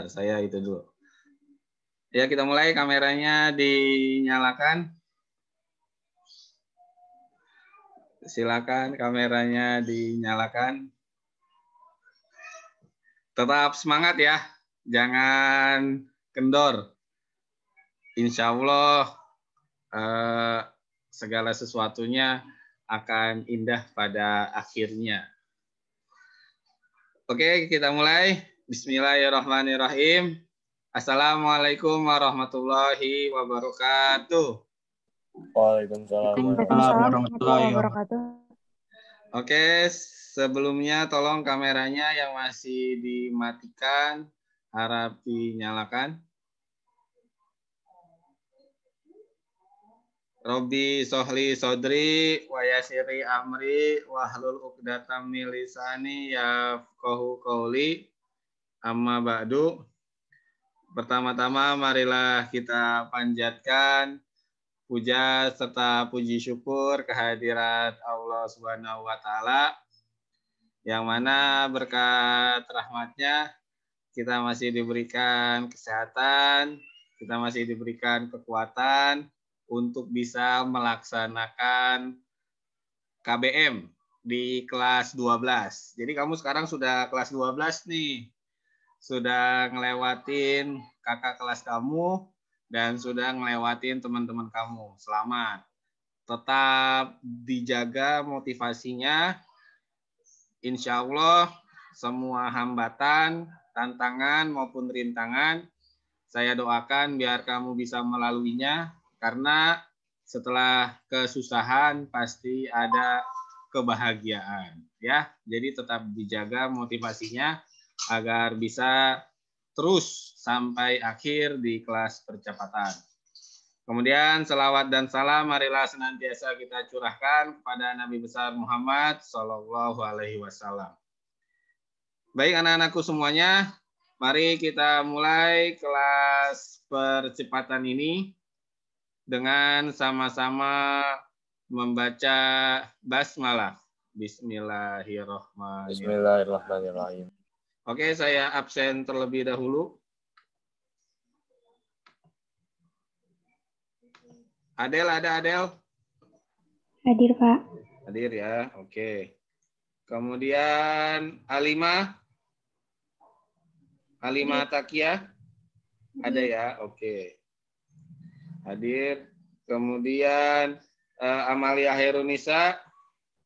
Saya itu dulu. Ya, kita mulai. Kameranya dinyalakan. Silakan kameranya dinyalakan. Tetap semangat ya. Jangan kendor. Insya Allah segala sesuatunya akan indah pada akhirnya. Oke, kita mulai. Bismillahirrahmanirrahim. Assalamualaikum warahmatullahi wabarakatuh. Waalaikumsalam warahmatullahi wabarakatuh. Oke, sebelumnya tolong kameranya yang masih dimatikan harap dinyalakan. Robi Sohli Sodri wa Yasiri Amri wahlul uqdatam min lisani yafqahu qauli. Amma ba'du. Pertama-tama marilah kita panjatkan puja serta puji syukur kehadirat Allah Subhanahu wa taala yang mana berkat rahmatnya kita masih diberikan kesehatan, kita masih diberikan kekuatan untuk bisa melaksanakan KBM di kelas 12. Jadi kamu sekarang sudah kelas 12 nih. Sudah ngelewatin kakak kelas kamu dan sudah ngelewatin teman-teman kamu. Selamat. Tetap dijaga motivasinya. Insya Allah semua hambatan, tantangan maupun rintangan saya doakan biar kamu bisa melaluinya. Karena setelah kesusahan pasti ada kebahagiaan, ya. Jadi tetap dijaga motivasinya agar bisa terus sampai akhir di kelas percepatan. Kemudian selawat dan salam marilah senantiasa kita curahkan kepada Nabi besar Muhammad Shallallahu Alaihi Wasallam. Baik anak-anakku semuanya, mari kita mulai kelas percepatan ini dengan sama-sama membaca basmalah. Bismillahirrahmanirrahim. Oke, saya absen terlebih dahulu. Adel, ada Adel? Hadir, Pak. Hadir ya, oke. Kemudian Alimah? Alimah Takia? Ada ya, oke. Hadir. Kemudian Amalia Herunisa.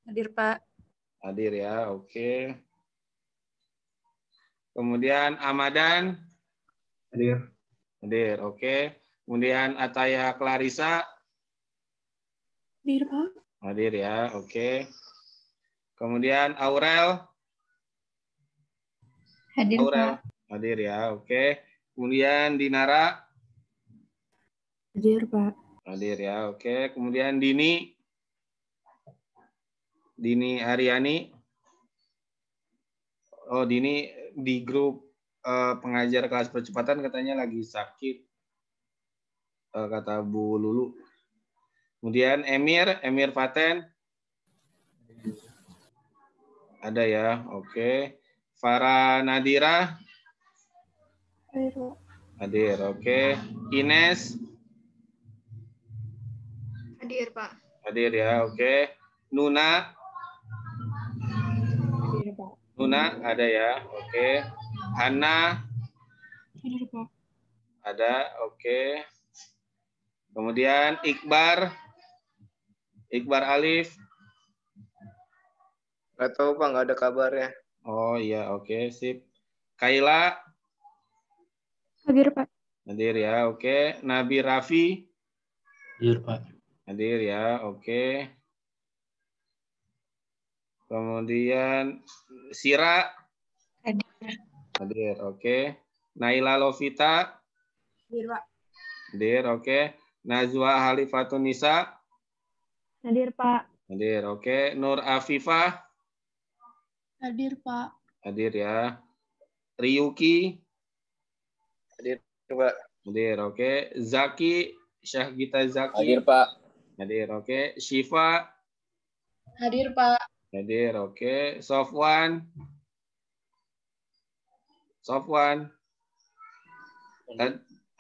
Hadir, Pak. Hadir ya, oke. Kemudian Amadan. Hadir. Hadir, oke. Kemudian Ataya Clarissa. Hadir, Pak. Hadir ya, oke. Kemudian Aurel. Hadir, Aurel. Pak. Hadir ya, oke. Kemudian Dinara. Hadir, Pak. Hadir ya, oke. Kemudian Dini. Dini Aryani. Oh, Dini di grup pengajar kelas percepatan katanya lagi sakit. Kata Bu Lulu. Kemudian Emir Faten. Ada ya, oke. Farah Nadira. Hadir, Pak. Hadir, oke. Ines. Hadir, Pak. Hadir ya, oke. Nuna. Hadir, Pak. Nuna ada ya, oke. Hana. Hadir, Pak. Ada, oke. Kemudian Iqbar Alif. Nggak tahu Pak, nggak ada kabarnya. Oh iya, oke, sip. Kaila. Hadir, Pak. Hadir ya, oke. Nabi Raffi. Hadir Pak. Hadir ya, oke. Kemudian Sira. Hadir. Hadir, oke. Naila Lovita. Hadir, Pak. Hadir, oke. Najwa Halifatun Nisa. Hadir, Pak. Hadir, oke. Nur Afifah. Hadir, Pak. Hadir ya. Riyuki. Hadir Pak. Hadir, oke. Zaki. Syahgita Zaki. Hadir Pak. Hadir, oke. Syifa. Hadir, Pak. Hadir, oke. Sofwan.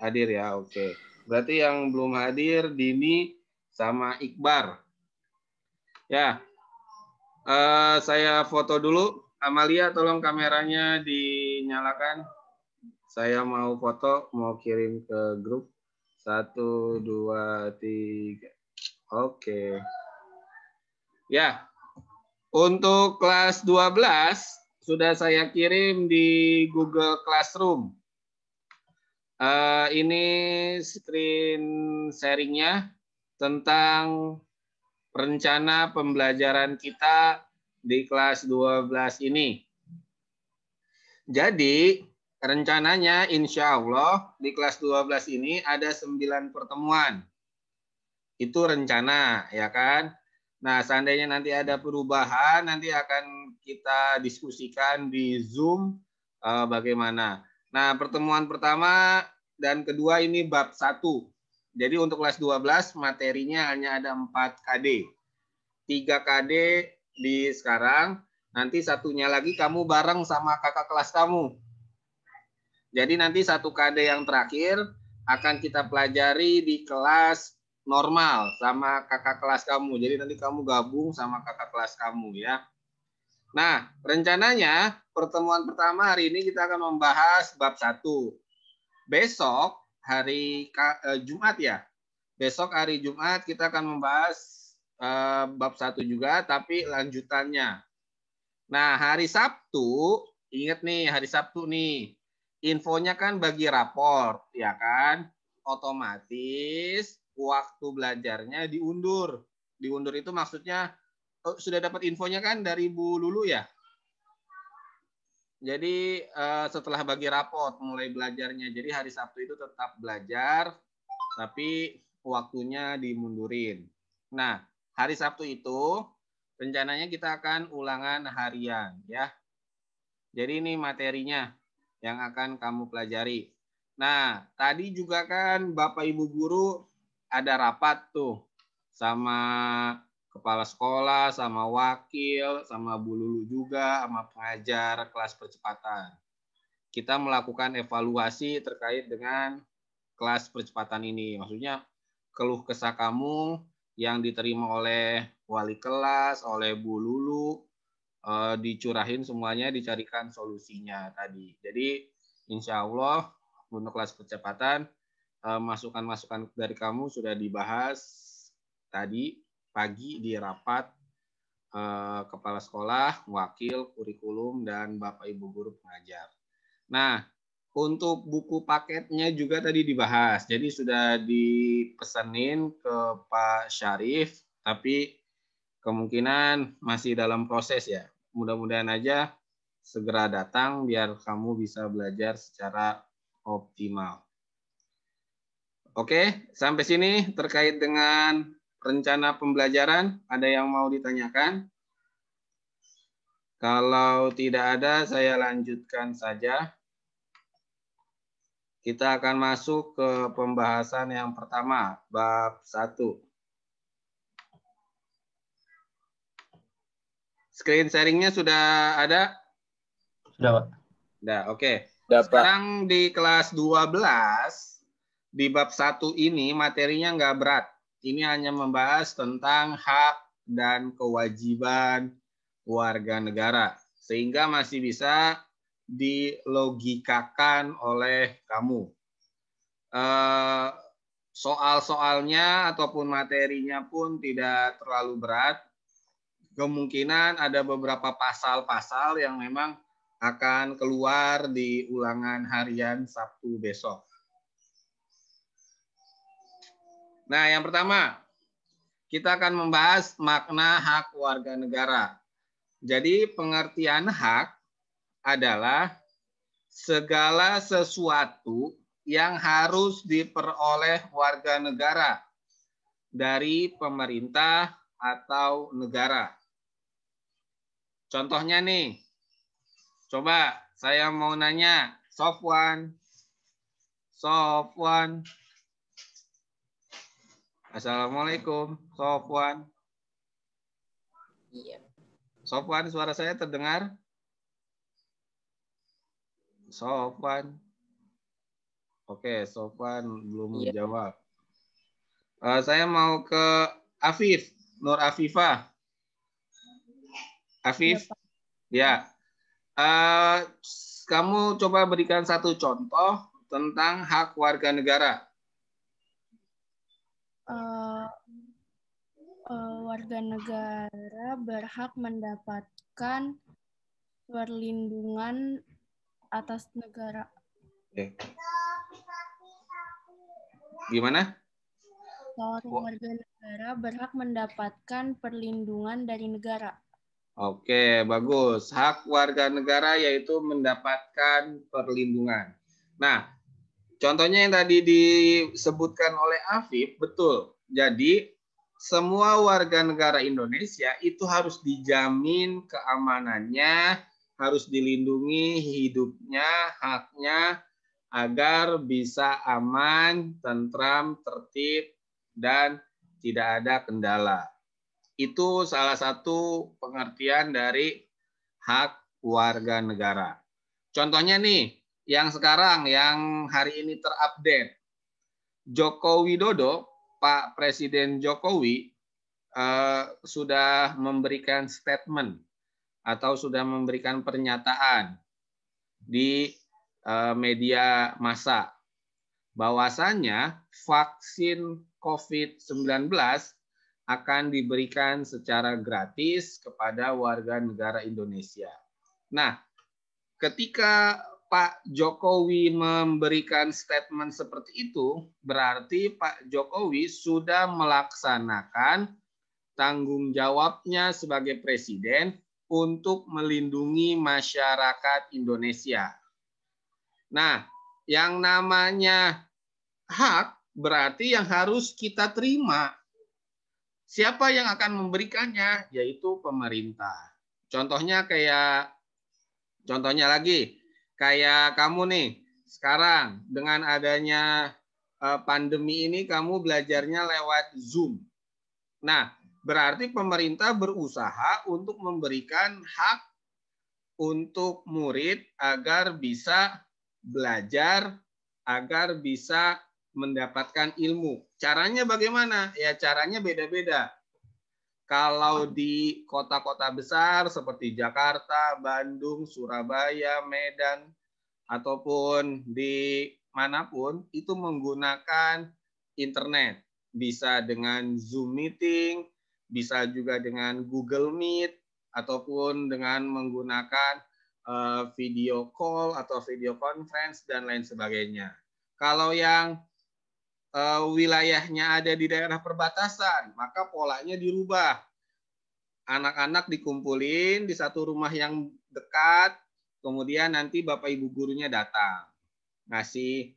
Hadir ya, oke. Berarti yang belum hadir Dini sama Iqbar. Ya, saya foto dulu. Amalia, tolong kameranya dinyalakan. Saya mau foto, mau kirim ke grup. 1, 2, 3. Oke. Ya, untuk kelas 12 sudah saya kirim di Google Classroom. Ini screen sharingnya tentang rencana pembelajaran kita di kelas 12 ini. Jadi, rencananya insya Allah di kelas 12 ini ada 9 pertemuan. Itu rencana, ya kan? Nah, seandainya nanti ada perubahan, nanti akan kita diskusikan di Zoom bagaimana. Nah, pertemuan pertama dan kedua ini bab 1. Jadi untuk kelas 12 materinya hanya ada 4 KD. 3 KD di sekarang, nanti satunya lagi kamu bareng sama kakak kelas kamu. Jadi nanti 1 KD yang terakhir akan kita pelajari di kelas normal sama kakak kelas kamu. Jadi nanti kamu gabung sama kakak kelas kamu ya. Nah, rencananya pertemuan pertama hari ini kita akan membahas bab 1. Besok hari Jumat ya. Besok hari Jumat kita akan membahas bab 1 juga tapi lanjutannya. Nah, hari Sabtu, ingat nih hari Sabtu nih. Infonya kan bagi raport, ya kan? Otomatis waktu belajarnya diundur. Diundur itu maksudnya sudah dapat infonya kan dari Bu Lulu ya? Jadi setelah bagi raport mulai belajarnya. Jadi hari Sabtu itu tetap belajar, tapi waktunya dimundurin. Nah, hari Sabtu itu rencananya kita akan ulangan harian ya. Jadi ini materinya yang akan kamu pelajari. Nah, tadi juga kan Bapak Ibu guru ada rapat tuh sama kepala sekolah, sama wakil, sama Bu Lulu juga, sama pengajar kelas percepatan. Kita melakukan evaluasi terkait dengan kelas percepatan ini. Maksudnya keluh kesah kamu yang diterima oleh wali kelas, oleh Bu Lulu, dicurahin semuanya, dicarikan solusinya tadi. Jadi insya Allah untuk kelas percepatan masukan-masukan dari kamu sudah dibahas tadi pagi di rapat kepala sekolah, wakil, kurikulum, dan Bapak Ibu guru pengajar. Nah, untuk buku paketnya juga tadi dibahas. Jadi sudah dipesanin ke Pak Syarif, tapi kemungkinan masih dalam proses ya. Mudah-mudahan aja segera datang biar kamu bisa belajar secara optimal. Oke, sampai sini terkait dengan rencana pembelajaran. Ada yang mau ditanyakan? Kalau tidak ada, saya lanjutkan saja. Kita akan masuk ke pembahasan yang pertama, bab 1. Screen sharingnya sudah ada? Sudah, Pak. Sudah, oke. Dapat. Sekarang di kelas 12, di bab 1 ini materinya nggak berat. Ini hanya membahas tentang hak dan kewajiban warga negara. Sehingga masih bisa dilogikakan oleh kamu. Soal-soalnya ataupun materinya pun tidak terlalu berat. Kemungkinan ada beberapa pasal-pasal yang memang akan keluar di ulangan harian Sabtu besok. Nah, yang pertama, kita akan membahas makna hak warga negara. Jadi, pengertian hak adalah segala sesuatu yang harus diperoleh warga negara dari pemerintah atau negara. Contohnya nih, coba saya mau nanya, Sofwan. Assalamualaikum, Sofwan. Iya. Sofwan, suara saya terdengar? Sofwan. Oke, Sofwan belum menjawab. Saya mau ke Afif, Nur Afifah. Afif, ya. Kamu coba berikan satu contoh tentang hak warga negara. Warga negara berhak mendapatkan perlindungan atas negara. Oke. Gimana? Warga negara berhak mendapatkan perlindungan dari negara. Oke, bagus. Hak warga negara yaitu mendapatkan perlindungan. Nah, contohnya yang tadi disebutkan oleh Afif, betul. Jadi, semua warga negara Indonesia itu harus dijamin keamanannya, harus dilindungi hidupnya, haknya, agar bisa aman, tentram, tertib, dan tidak ada kendala. Itu salah satu pengertian dari hak warga negara. Contohnya nih, yang sekarang, yang hari ini terupdate. Joko Widodo, Pak Presiden Jokowi, sudah memberikan statement atau sudah memberikan pernyataan di media massa bahwasanya vaksin COVID-19 akan diberikan secara gratis kepada warga negara Indonesia. Nah, ketika Pak Jokowi memberikan statement seperti itu, berarti Pak Jokowi sudah melaksanakan tanggung jawabnya sebagai presiden untuk melindungi masyarakat Indonesia. Nah, yang namanya hak berarti yang harus kita terima. Siapa yang akan memberikannya? Yaitu pemerintah. Contohnya lagi, kayak kamu nih, sekarang dengan adanya pandemi ini kamu belajarnya lewat Zoom. Nah, berarti pemerintah berusaha untuk memberikan hak untuk murid agar bisa belajar, agar bisa mendapatkan ilmu. Caranya bagaimana? Ya caranya beda-beda. Kalau di kota-kota besar seperti Jakarta, Bandung, Surabaya, Medan, ataupun di manapun, itu menggunakan internet. Bisa dengan Zoom meeting, bisa juga dengan Google Meet, ataupun dengan menggunakan video call atau video conference, dan lain sebagainya. Kalau yang wilayahnya ada di daerah perbatasan, maka polanya dirubah. Anak-anak dikumpulin di satu rumah yang dekat, kemudian nanti Bapak Ibu gurunya datang, ngasih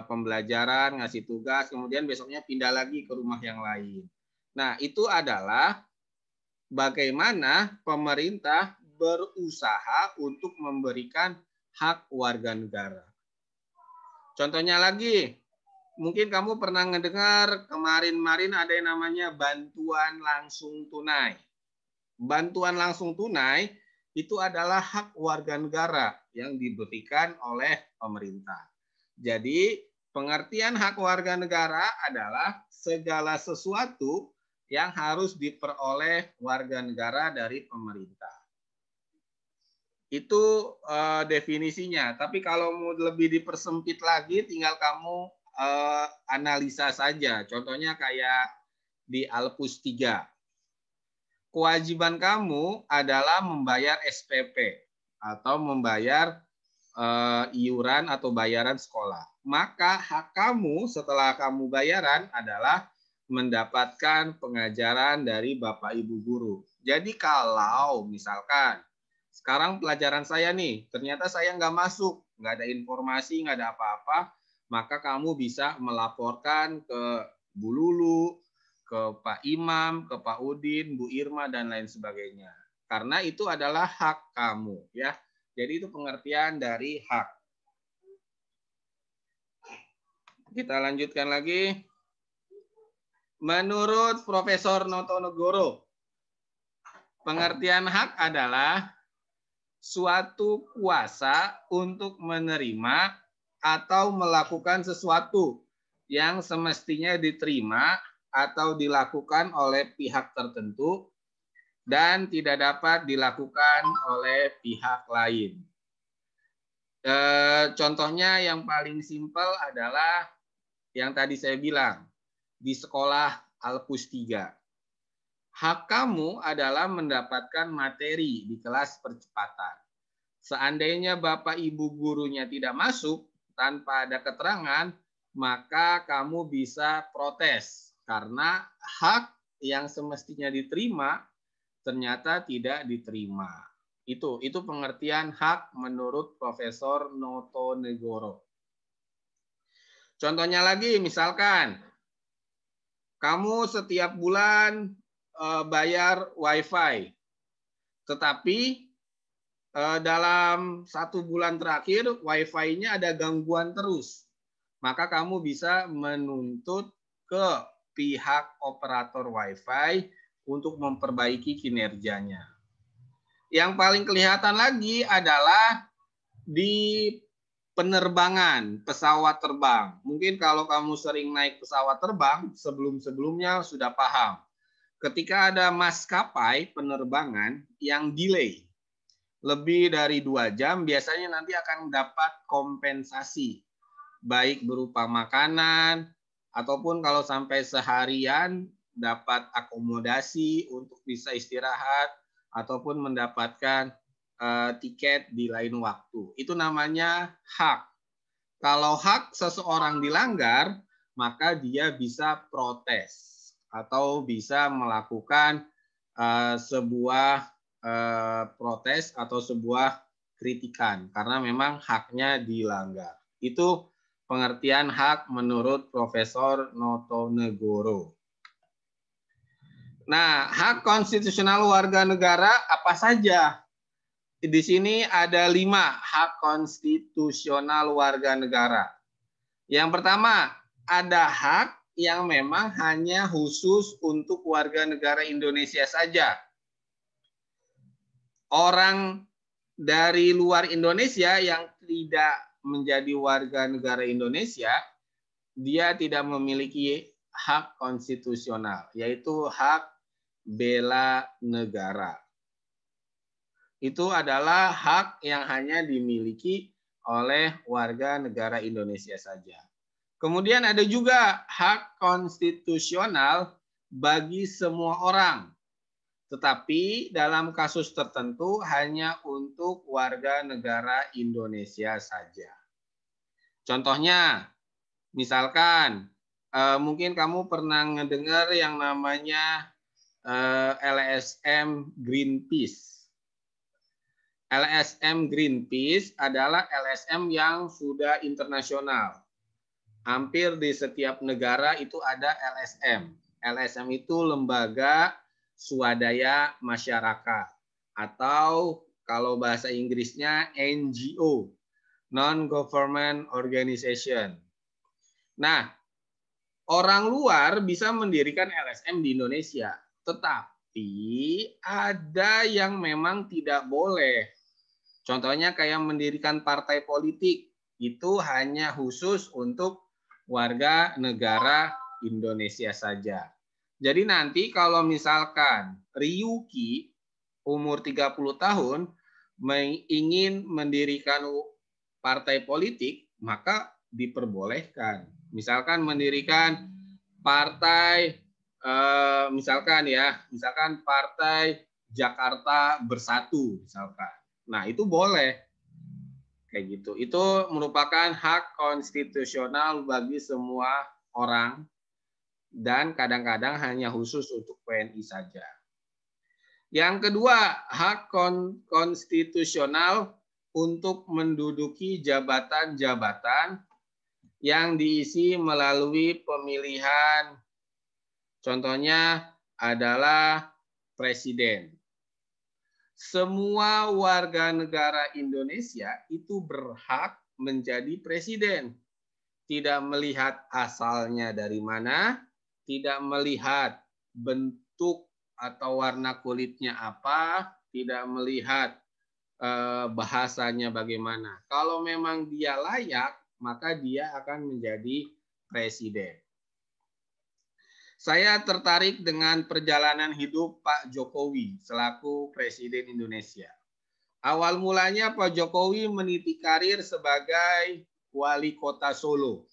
pembelajaran, ngasih tugas, kemudian besoknya pindah lagi ke rumah yang lain. Nah, itu adalah bagaimana pemerintah berusaha untuk memberikan hak warga negara. Contohnya lagi, mungkin kamu pernah mendengar kemarin-marin ada yang namanya bantuan langsung tunai. Bantuan langsung tunai itu adalah hak warga negara yang diberikan oleh pemerintah. Jadi, pengertian hak warga negara adalah segala sesuatu yang harus diperoleh warga negara dari pemerintah. Itu definisinya. Tapi kalau mau lebih dipersempit lagi, tinggal kamu analisa saja. Contohnya kayak di Alpus 3. Kewajiban kamu adalah membayar SPP atau membayar iuran atau bayaran sekolah. Maka hak kamu setelah kamu bayaran adalah mendapatkan pengajaran dari Bapak Ibu guru. Jadi kalau misalkan sekarang pelajaran saya nih, ternyata saya nggak masuk, nggak ada informasi, nggak ada apa-apa, maka kamu bisa melaporkan ke Bu Lulu, ke Pak Imam, ke Pak Udin, Bu Irma, dan lain sebagainya. Karena itu adalah hak kamu, ya. Jadi itu pengertian dari hak. Kita lanjutkan lagi. Menurut Profesor Notonegoro, pengertian hak adalah suatu kuasa untuk menerima atau melakukan sesuatu yang semestinya diterima atau dilakukan oleh pihak tertentu dan tidak dapat dilakukan oleh pihak lain. Contohnya yang paling simpel adalah yang tadi saya bilang, di sekolah Alpus 3. Hak kamu adalah mendapatkan materi di kelas percepatan. Seandainya Bapak Ibu gurunya tidak masuk tanpa ada keterangan, maka kamu bisa protes karena hak yang semestinya diterima ternyata tidak diterima. Itu pengertian hak menurut Profesor Notonegoro. Contohnya lagi, misalkan kamu setiap bulan bayar WiFi, tetapi dalam 1 bulan terakhir WiFi-nya ada gangguan terus, maka kamu bisa menuntut ke pihak operator WiFi untuk memperbaiki kinerjanya. Yang paling kelihatan lagi adalah di penerbangan, pesawat terbang. Mungkin kalau kamu sering naik pesawat terbang, sebelum-sebelumnya sudah paham. Ketika ada maskapai penerbangan yang delay lebih dari 2 jam, biasanya nanti akan dapat kompensasi, baik berupa makanan, ataupun kalau sampai seharian dapat akomodasi untuk bisa istirahat, ataupun mendapatkan tiket di lain waktu. Itu namanya hak. Kalau hak seseorang dilanggar, maka dia bisa protes atau bisa melakukan sebuah protes atau sebuah kritikan karena memang haknya dilanggar. Itu pengertian hak menurut Profesor Notonegoro. Nah, hak konstitusional warga negara apa saja? Di sini ada 5 hak konstitusional warga negara. Yang pertama, ada hak yang memang hanya khusus untuk warga negara Indonesia saja. Orang dari luar Indonesia yang tidak menjadi warga negara Indonesia, dia tidak memiliki hak konstitusional, yaitu hak bela negara. Itu adalah hak yang hanya dimiliki oleh warga negara Indonesia saja. Kemudian ada juga hak konstitusional bagi semua orang, tetapi dalam kasus tertentu hanya untuk warga negara Indonesia saja. Contohnya, misalkan mungkin kamu pernah mendengar yang namanya LSM Greenpeace. LSM Greenpeace adalah LSM yang sudah internasional. Hampir di setiap negara itu ada LSM. LSM itu lembaga swadaya masyarakat atau kalau bahasa Inggrisnya NGO, Non-Government Organization. Nah, orang luar bisa mendirikan LSM di Indonesia, tetapi ada yang memang tidak boleh. Contohnya kayak mendirikan partai politik, itu hanya khusus untuk warga negara Indonesia saja. Jadi nanti kalau misalkan Ryuki umur 30 tahun ingin mendirikan partai politik, maka diperbolehkan. Misalkan mendirikan partai misalkan Partai Jakarta Bersatu misalkan. Nah, itu boleh. Kayak gitu. Itu merupakan hak konstitusional bagi semua orang dan kadang-kadang hanya khusus untuk WNI saja. Yang kedua, hak konstitusional untuk menduduki jabatan-jabatan yang diisi melalui pemilihan. Contohnya adalah presiden. Semua warga negara Indonesia itu berhak menjadi presiden. Tidak melihat asalnya dari mana, tidak melihat bentuk atau warna kulitnya apa, tidak melihat bahasanya bagaimana. Kalau memang dia layak, maka dia akan menjadi presiden. Saya tertarik dengan perjalanan hidup Pak Jokowi selaku Presiden Indonesia. Awal mulanya Pak Jokowi meniti karir sebagai wali kota Solo.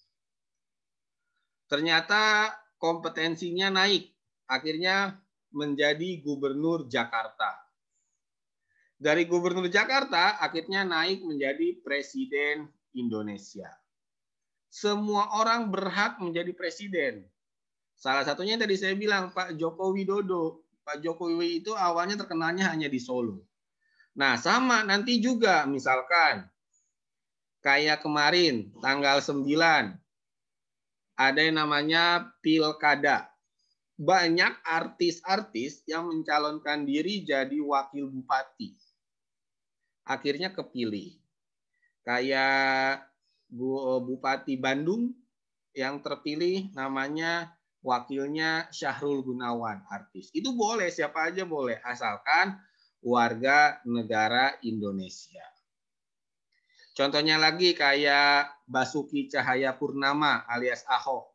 Ternyata kompetensinya naik, akhirnya menjadi gubernur Jakarta. Dari gubernur Jakarta, akhirnya naik menjadi Presiden Indonesia. Semua orang berhak menjadi presiden. Salah satunya tadi saya bilang Pak Joko Widodo. Pak Jokowi itu awalnya terkenalnya hanya di Solo. Nah, sama nanti juga misalkan kayak kemarin tanggal 9 ada yang namanya Pilkada. Banyak artis-artis yang mencalonkan diri jadi wakil bupati. Akhirnya kepilih. Kayak Bupati Bandung yang terpilih namanya wakilnya Syahrul Gunawan, artis. Itu boleh, siapa aja boleh, asalkan warga negara Indonesia. Contohnya lagi kayak Basuki Cahayapurnama alias Ahok.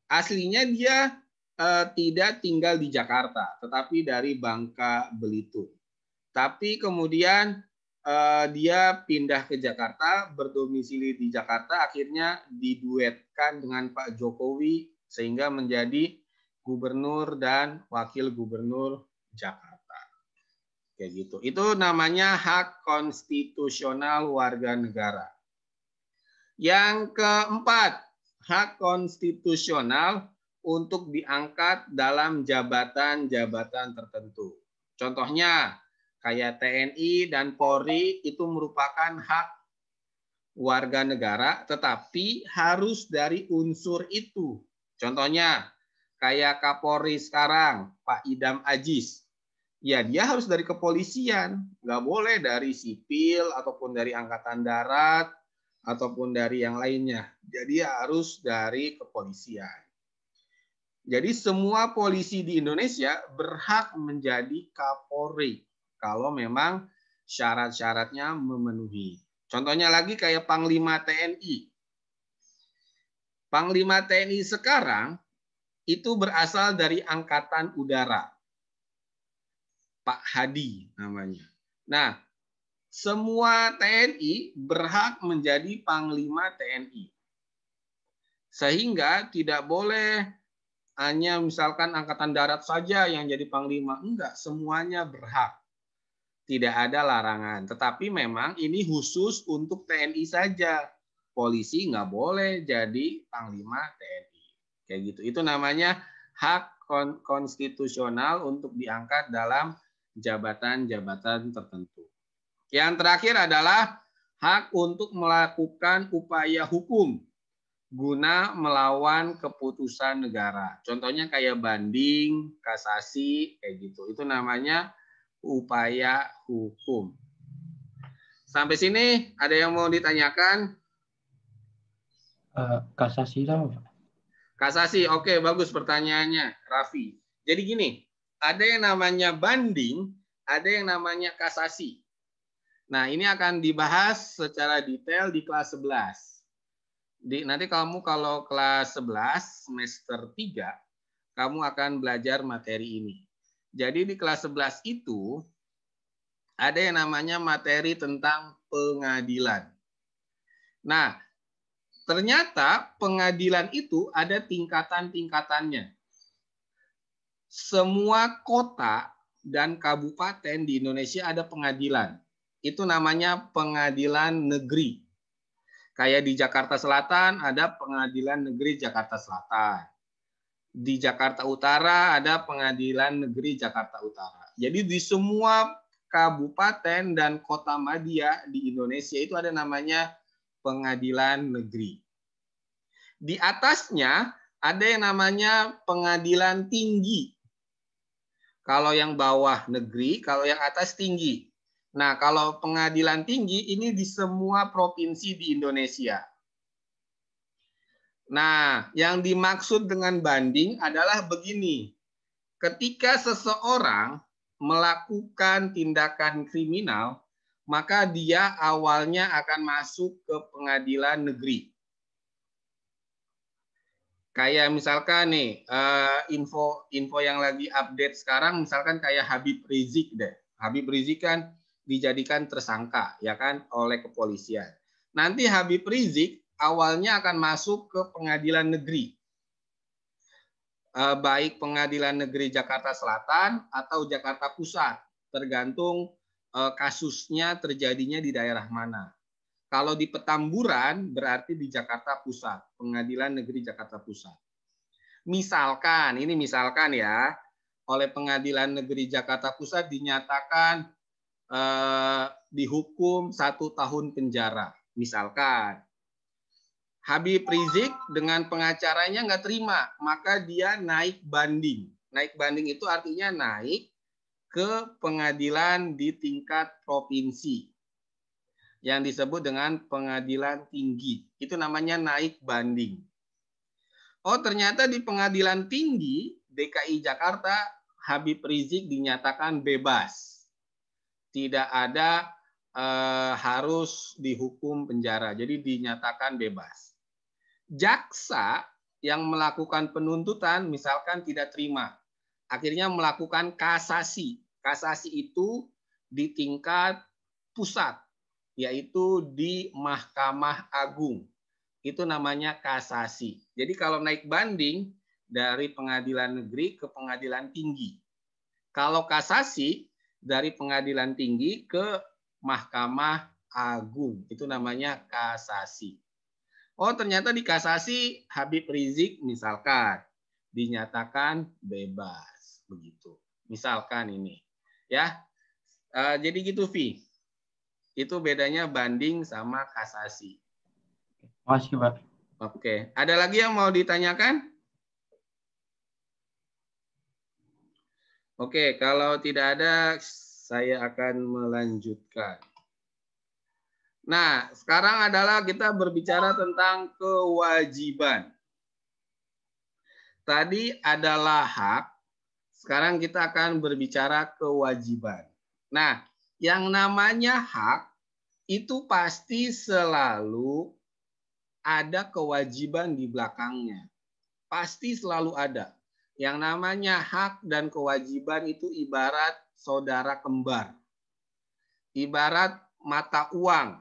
Aslinya dia tidak tinggal di Jakarta, tetapi dari Bangka Belitung. Tapi kemudian dia pindah ke Jakarta, berdomisili di Jakarta, akhirnya diduetkan dengan Pak Jokowi sehingga menjadi gubernur dan wakil gubernur Jakarta. Kayak gitu. Itu namanya hak konstitusional warga negara. Yang keempat, hak konstitusional untuk diangkat dalam jabatan-jabatan tertentu. Contohnya, kayak TNI dan Polri itu merupakan hak warga negara, tetapi harus dari unsur itu. Contohnya, kayak Kapolri sekarang, Pak Idam Aziz. Ya, dia harus dari kepolisian. Nggak boleh dari sipil, ataupun dari Angkatan Darat, ataupun dari yang lainnya. Jadi harus dari kepolisian. Jadi semua polisi di Indonesia berhak menjadi Kapolri kalau memang syarat-syaratnya memenuhi. Contohnya lagi kayak Panglima TNI. Panglima TNI sekarang itu berasal dari Angkatan Udara. Pak Hadi namanya. Nah, semua TNI berhak menjadi Panglima TNI. Sehingga tidak boleh hanya misalkan Angkatan Darat saja yang jadi Panglima. Enggak, semuanya berhak. Tidak ada larangan. Tetapi memang ini khusus untuk TNI saja. Polisi nggak boleh jadi Panglima TNI. Kayak gitu. Itu namanya hak konstitusional untuk diangkat dalam jabatan-jabatan tertentu. Yang terakhir adalah hak untuk melakukan upaya hukum guna melawan keputusan negara. Contohnya kayak banding, kasasi, kayak gitu. Itu namanya upaya hukum. Sampai sini ada yang mau ditanyakan? Kasasi tahu, Pak? Kasasi, oke, bagus pertanyaannya, Raffi. Jadi gini, ada yang namanya banding, ada yang namanya kasasi. Nah, ini akan dibahas secara detail di kelas 11. Nanti kamu kalau kelas 11 semester 3, kamu akan belajar materi ini. Jadi di kelas 11 itu ada yang namanya materi tentang pengadilan. Nah, ternyata pengadilan itu ada tingkatan-tingkatannya. Semua kota dan kabupaten di Indonesia ada pengadilan. Itu namanya pengadilan negeri. Kayak di Jakarta Selatan ada pengadilan negeri Jakarta Selatan. Di Jakarta Utara ada pengadilan negeri Jakarta Utara. Jadi di semua kabupaten dan kota madya di Indonesia itu ada namanya pengadilan negeri. Di atasnya ada yang namanya pengadilan tinggi. Kalau yang bawah negeri, kalau yang atas tinggi. Nah, kalau pengadilan tinggi ini di semua provinsi di Indonesia. Nah, yang dimaksud dengan banding adalah begini. Ketika seseorang melakukan tindakan kriminal, maka dia awalnya akan masuk ke pengadilan negeri. Kayak misalkan nih, info yang lagi update sekarang, misalkan kayak Habib Rizik deh. Habib Rizik kan dijadikan tersangka, ya kan, oleh kepolisian. Nanti Habib Rizik awalnya akan masuk ke pengadilan negeri. Baik pengadilan negeri Jakarta Selatan atau Jakarta Pusat, tergantung kasusnya terjadinya di daerah mana. Kalau di Petamburan berarti di Jakarta Pusat, Pengadilan Negeri Jakarta Pusat. Misalkan, ini misalkan ya, oleh Pengadilan Negeri Jakarta Pusat dinyatakan dihukum 1 tahun penjara. Misalkan, Habib Rizik dengan pengacaranya nggak terima, maka dia naik banding. Naik banding itu artinya naik ke pengadilan di tingkat provinsi, yang disebut dengan pengadilan tinggi. Itu namanya naik banding. Oh, ternyata di pengadilan tinggi DKI Jakarta, Habib Rizik dinyatakan bebas. Tidak ada harus dihukum penjara. Jadi dinyatakan bebas. Jaksa yang melakukan penuntutan misalkan tidak terima. Akhirnya melakukan kasasi. Kasasi itu di tingkat pusat, yaitu di Mahkamah Agung. Itu namanya kasasi. Jadi kalau naik banding dari pengadilan negeri ke pengadilan tinggi. Kalau kasasi dari pengadilan tinggi ke Mahkamah Agung. Itu namanya kasasi. Oh, ternyata di kasasi Habib Rizik misalkan dinyatakan bebas. Begitu. Misalkan ini. Ya. Jadi gitu, Vi. Itu bedanya banding sama kasasi. Makasih, Pak. Oke, ada lagi yang mau ditanyakan? Oke, kalau tidak ada, saya akan melanjutkan. Nah, sekarang adalah kita berbicara tentang kewajiban. Tadi adalah hak, sekarang kita akan berbicara kewajiban. Nah, yang namanya hak itu pasti selalu ada kewajiban di belakangnya. Pasti selalu ada. Yang namanya hak dan kewajiban itu ibarat saudara kembar. Ibarat mata uang.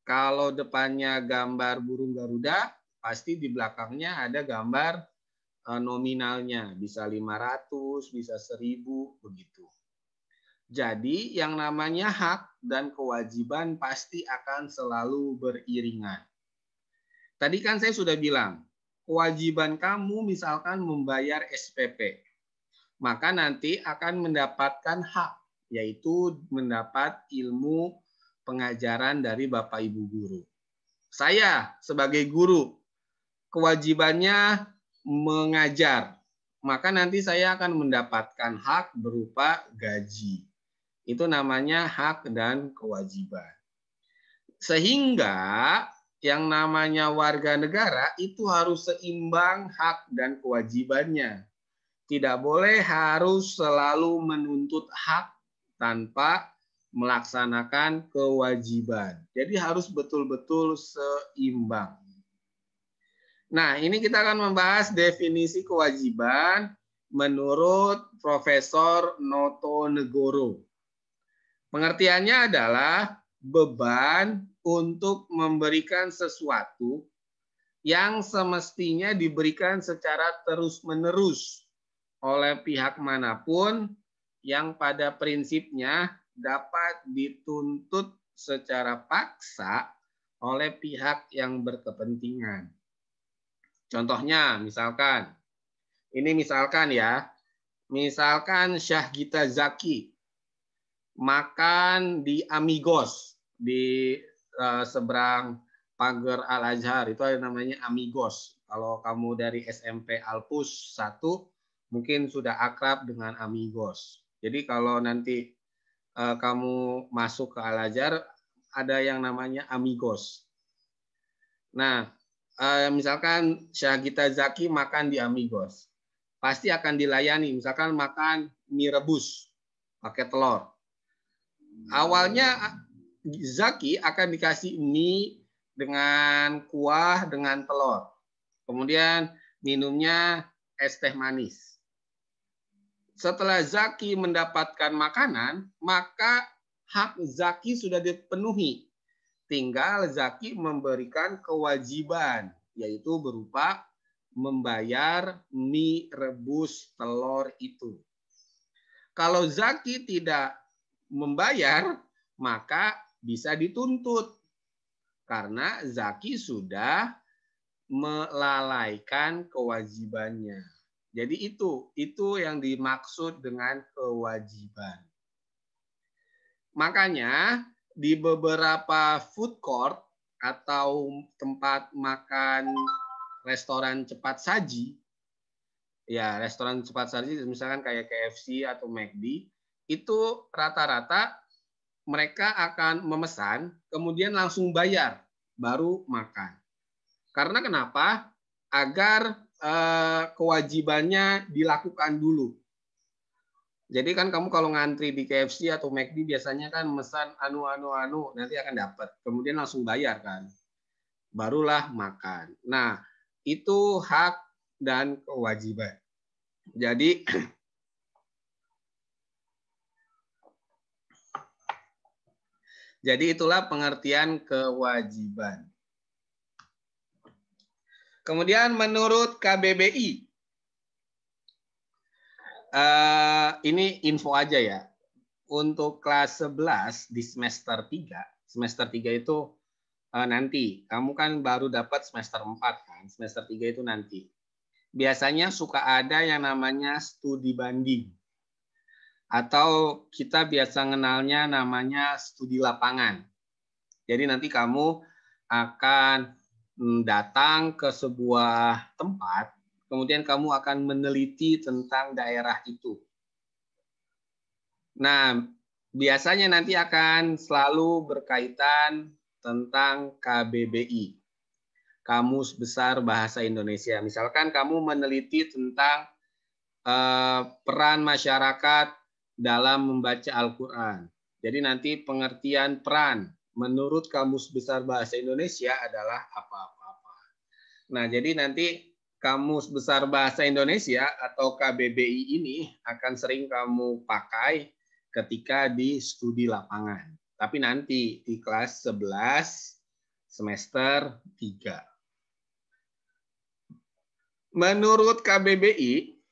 Kalau depannya gambar burung Garuda, pasti di belakangnya ada gambar nominalnya. Bisa 500, bisa 1000, begitu. Jadi yang namanya hak dan kewajiban pasti akan selalu beriringan. Tadi kan saya sudah bilang, kewajiban kamu misalkan membayar SPP. Maka nanti akan mendapatkan hak, yaitu mendapat ilmu pengajaran dari Bapak Ibu guru. Saya sebagai guru, kewajibannya mengajar. Maka nanti saya akan mendapatkan hak berupa gaji. Itu namanya hak dan kewajiban. Sehingga yang namanya warga negara itu harus seimbang hak dan kewajibannya. Tidak boleh harus selalu menuntut hak tanpa melaksanakan kewajiban. Jadi harus betul-betul seimbang. Nah, ini kita akan membahas definisi kewajiban menurut Profesor Noto Negoro. Pengertiannya adalah beban untuk memberikan sesuatu yang semestinya diberikan secara terus-menerus oleh pihak manapun yang pada prinsipnya dapat dituntut secara paksa oleh pihak yang berkepentingan. Contohnya, misalkan, ini misalkan ya, misalkan Syahgita Zaki makan di Amigos di seberang pagar Al-Azhar, itu ada namanya Amigos. Kalau kamu dari SMP Alpus 1 mungkin sudah akrab dengan Amigos. Jadi kalau nanti kamu masuk ke Al-Azhar ada yang namanya Amigos. Nah, misalkan Syahgita Zaki makan di Amigos, pasti akan dilayani. Misalkan makan mie rebus pakai telur. Awalnya Zaki akan dikasih mie dengan kuah dengan telur. Kemudian minumnya es teh manis. Setelah Zaki mendapatkan makanan, maka hak Zaki sudah dipenuhi. Tinggal Zaki memberikan kewajiban, yaitu berupa membayar mie rebus telur itu. Kalau Zaki tidak membayar, maka bisa dituntut. Karena Zaki sudah melalaikan kewajibannya. Jadi itu yang dimaksud dengan kewajiban. Makanya di beberapa food court atau tempat makan restoran cepat saji, ya restoran cepat saji misalkan kayak KFC atau McD, itu rata-rata mereka akan memesan, kemudian langsung bayar, baru makan. Karena kenapa? Agar kewajibannya dilakukan dulu. Jadi kan kamu kalau ngantri di KFC atau McD biasanya kan mesan anu nanti akan dapat. Kemudian langsung bayar kan. Barulah makan. Nah, itu hak dan kewajiban. Jadi itulah pengertian kewajiban. Kemudian menurut KBBI, ini info aja ya. Untuk kelas 11 di semester 3. Semester 3 itu nanti. Kamu kan baru dapat semester 4 kan. Semester 3 itu nanti. Biasanya suka ada yang namanya studi banding. Atau kita biasa kenalnya namanya studi lapangan. Jadi nanti kamu akan datang ke sebuah tempat, kemudian kamu akan meneliti tentang daerah itu. Nah, biasanya nanti akan selalu berkaitan tentang KBBI, Kamus Besar Bahasa Indonesia. Misalkan kamu meneliti tentang peran masyarakat dalam membaca Al-Quran. Jadi nanti pengertian peran menurut Kamus Besar Bahasa Indonesia adalah apa-apa. Nah, jadi nanti Kamus Besar Bahasa Indonesia atau KBBI ini akan sering kamu pakai ketika di studi lapangan. Tapi nanti di kelas 11 semester 3. Menurut KBBI,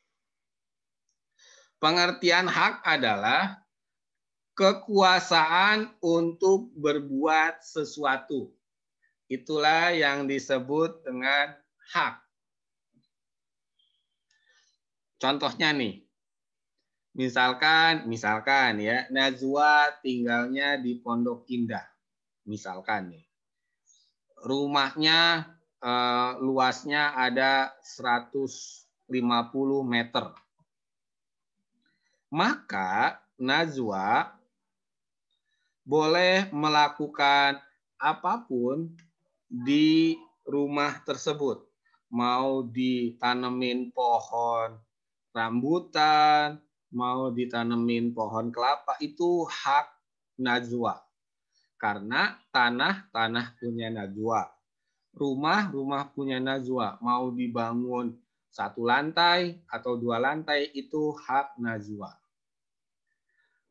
pengertian hak adalah kekuasaan untuk berbuat sesuatu. Itulah yang disebut dengan hak. Contohnya nih, misalkan ya, Najwa tinggalnya di Pondok Indah. Misalkan nih, rumahnya luasnya ada 150 meter. Maka Najwa boleh melakukan apapun di rumah tersebut. Mau ditanemin pohon rambutan, mau ditanemin pohon kelapa, itu hak Najwa. Karena tanah punya Najwa. Rumah punya Najwa. Mau dibangun 1 lantai atau 2 lantai, itu hak Najwa.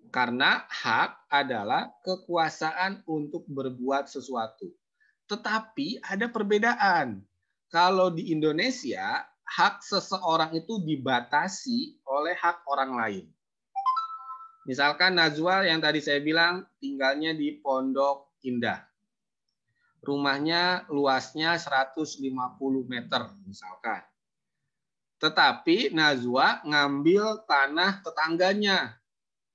Karena hak adalah kekuasaan untuk berbuat sesuatu. Tetapi ada perbedaan. Kalau di Indonesia, hak seseorang itu dibatasi oleh hak orang lain. Misalkan Najwa yang tadi saya bilang tinggalnya di Pondok Indah. Rumahnya luasnya 150 meter misalkan. Tetapi Najwa ngambil tanah tetangganya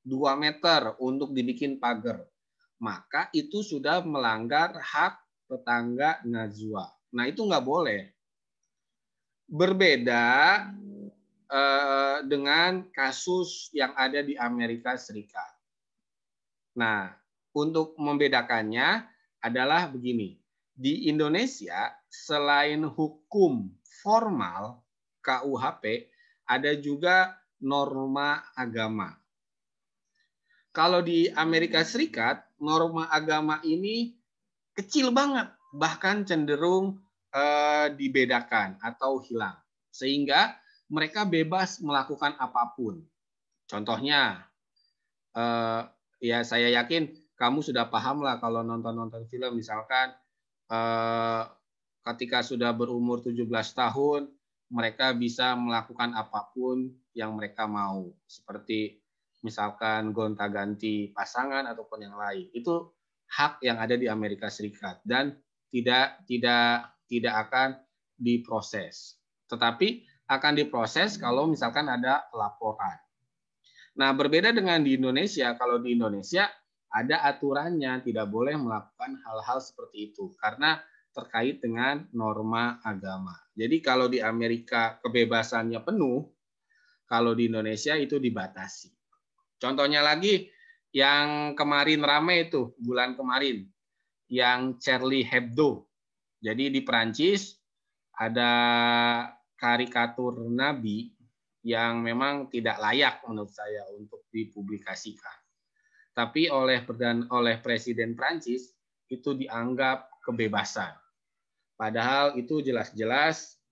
2 meter untuk dibikin pagar. Maka itu sudah melanggar hak tetangga Najwa. Nah, itu nggak boleh. Berbeda dengan kasus yang ada di Amerika Serikat. Nah, untuk membedakannya adalah begini. Di Indonesia, selain hukum formal KUHP, ada juga norma agama. Kalau di Amerika Serikat, norma agama ini kecil banget, bahkan cenderung dibedakan atau hilang. Sehingga mereka bebas melakukan apapun. Contohnya, ya saya yakin kamu sudah paham lah kalau nonton-nonton film, misalkan ketika sudah berumur 17 tahun, mereka bisa melakukan apapun yang mereka mau. Seperti misalkan gonta-ganti pasangan ataupun yang lain. Itu hak yang ada di Amerika Serikat dan tidak akan diproses. Tetapi akan diproses kalau misalkan ada laporan. Nah, berbeda dengan di Indonesia, kalau di Indonesia ada aturannya, tidak boleh melakukan hal-hal seperti itu karena terkait dengan norma agama. Jadi kalau di Amerika kebebasannya penuh, kalau di Indonesia itu dibatasi. Contohnya lagi yang kemarin ramai itu, bulan kemarin, yang Charlie Hebdo. Jadi di Perancis ada karikatur Nabi yang memang tidak layak menurut saya untuk dipublikasikan. Tapi oleh Presiden Perancis itu dianggap kebebasan. Padahal itu jelas-jelas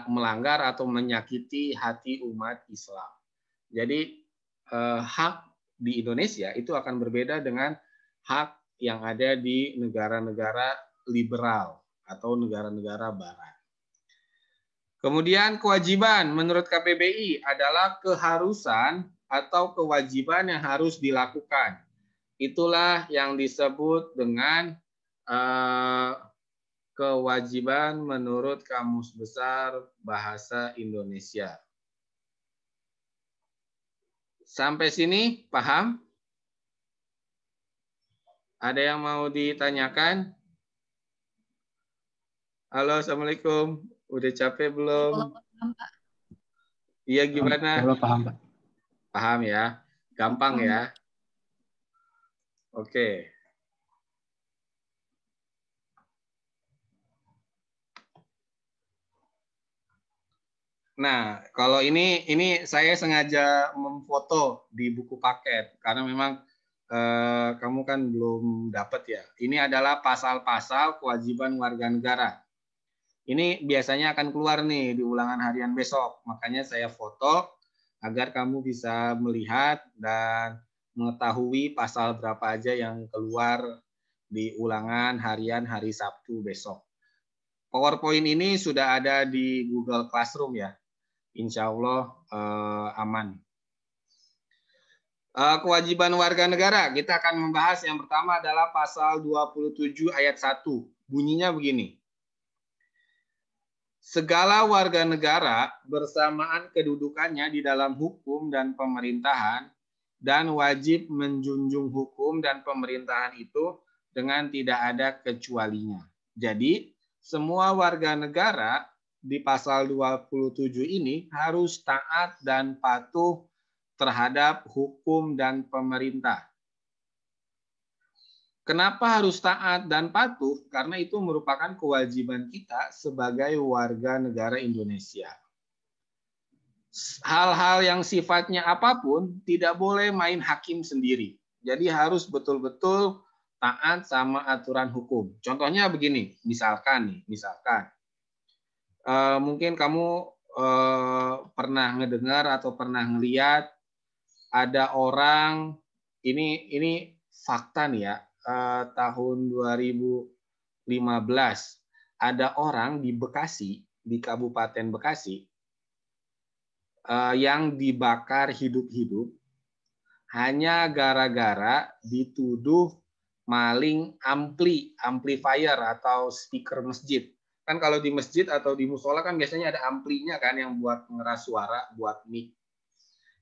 melanggar atau menyakiti hati umat Islam. Jadi hak di Indonesia itu akan berbeda dengan hak yang ada di negara-negara liberal atau negara-negara barat. Kemudian kewajiban menurut KPBI adalah keharusan atau kewajiban yang harus dilakukan. Itulah yang disebut dengan kewajiban menurut Kamus Besar Bahasa Indonesia. Sampai sini paham? Ada yang mau ditanyakan? Halo, Assalamualaikum. Udah capek belum? Iya, gimana? Kalau paham, Pak. Paham ya? Gampang ya? Oke. Nah, kalau ini saya sengaja memfoto di buku paket karena memang kamu kan belum dapat ya. Ini adalah pasal-pasal kewajiban warga negara. Ini biasanya akan keluar nih di ulangan harian besok. Makanya saya foto agar kamu bisa melihat dan mengetahui pasal berapa aja yang keluar di ulangan harian hari Sabtu besok. PowerPoint ini sudah ada di Google Classroom ya. Insya Allah aman. Kewajiban warga negara, kita akan membahas yang pertama adalah pasal 27 ayat 1. Bunyinya begini. Segala warga negara bersamaan kedudukannya di dalam hukum dan pemerintahan dan wajib menjunjung hukum dan pemerintahan itu dengan tidak ada kecualinya. Jadi, semua warga negara di pasal 27 ini harus taat dan patuh terhadap hukum dan pemerintah. Kenapa harus taat dan patuh? Karena itu merupakan kewajiban kita sebagai warga negara Indonesia. Hal-hal yang sifatnya apapun tidak boleh main hakim sendiri. Jadi harus betul-betul taat sama aturan hukum. Contohnya begini, misalkan mungkin kamu pernah ngedengar atau pernah ngelihat ada orang, ini fakta nih ya, tahun 2015 ada orang di Bekasi, di Kabupaten Bekasi yang dibakar hidup-hidup hanya gara-gara dituduh maling amplifier atau speaker masjid. Kan kalau di masjid atau di musola kan biasanya ada amplinya kan yang buat ngeras suara, buat mic.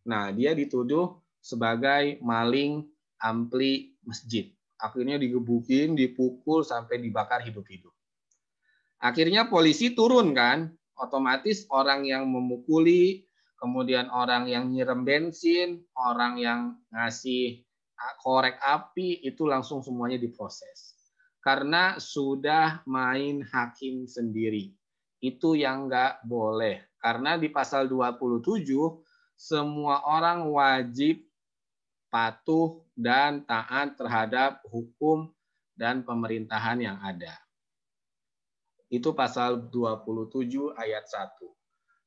Nah, dia dituduh sebagai maling ampli masjid. Akhirnya digebukin, dipukul, sampai dibakar hidup-hidup. Akhirnya polisi turun kan, otomatis orang yang memukuli, kemudian orang yang nyiram bensin, orang yang ngasih korek api, itu langsung semuanya diproses. Karena sudah main hakim sendiri. Itu yang nggak boleh. Karena di pasal 27, semua orang wajib patuh dan taat terhadap hukum dan pemerintahan yang ada. Itu pasal 27 ayat 1.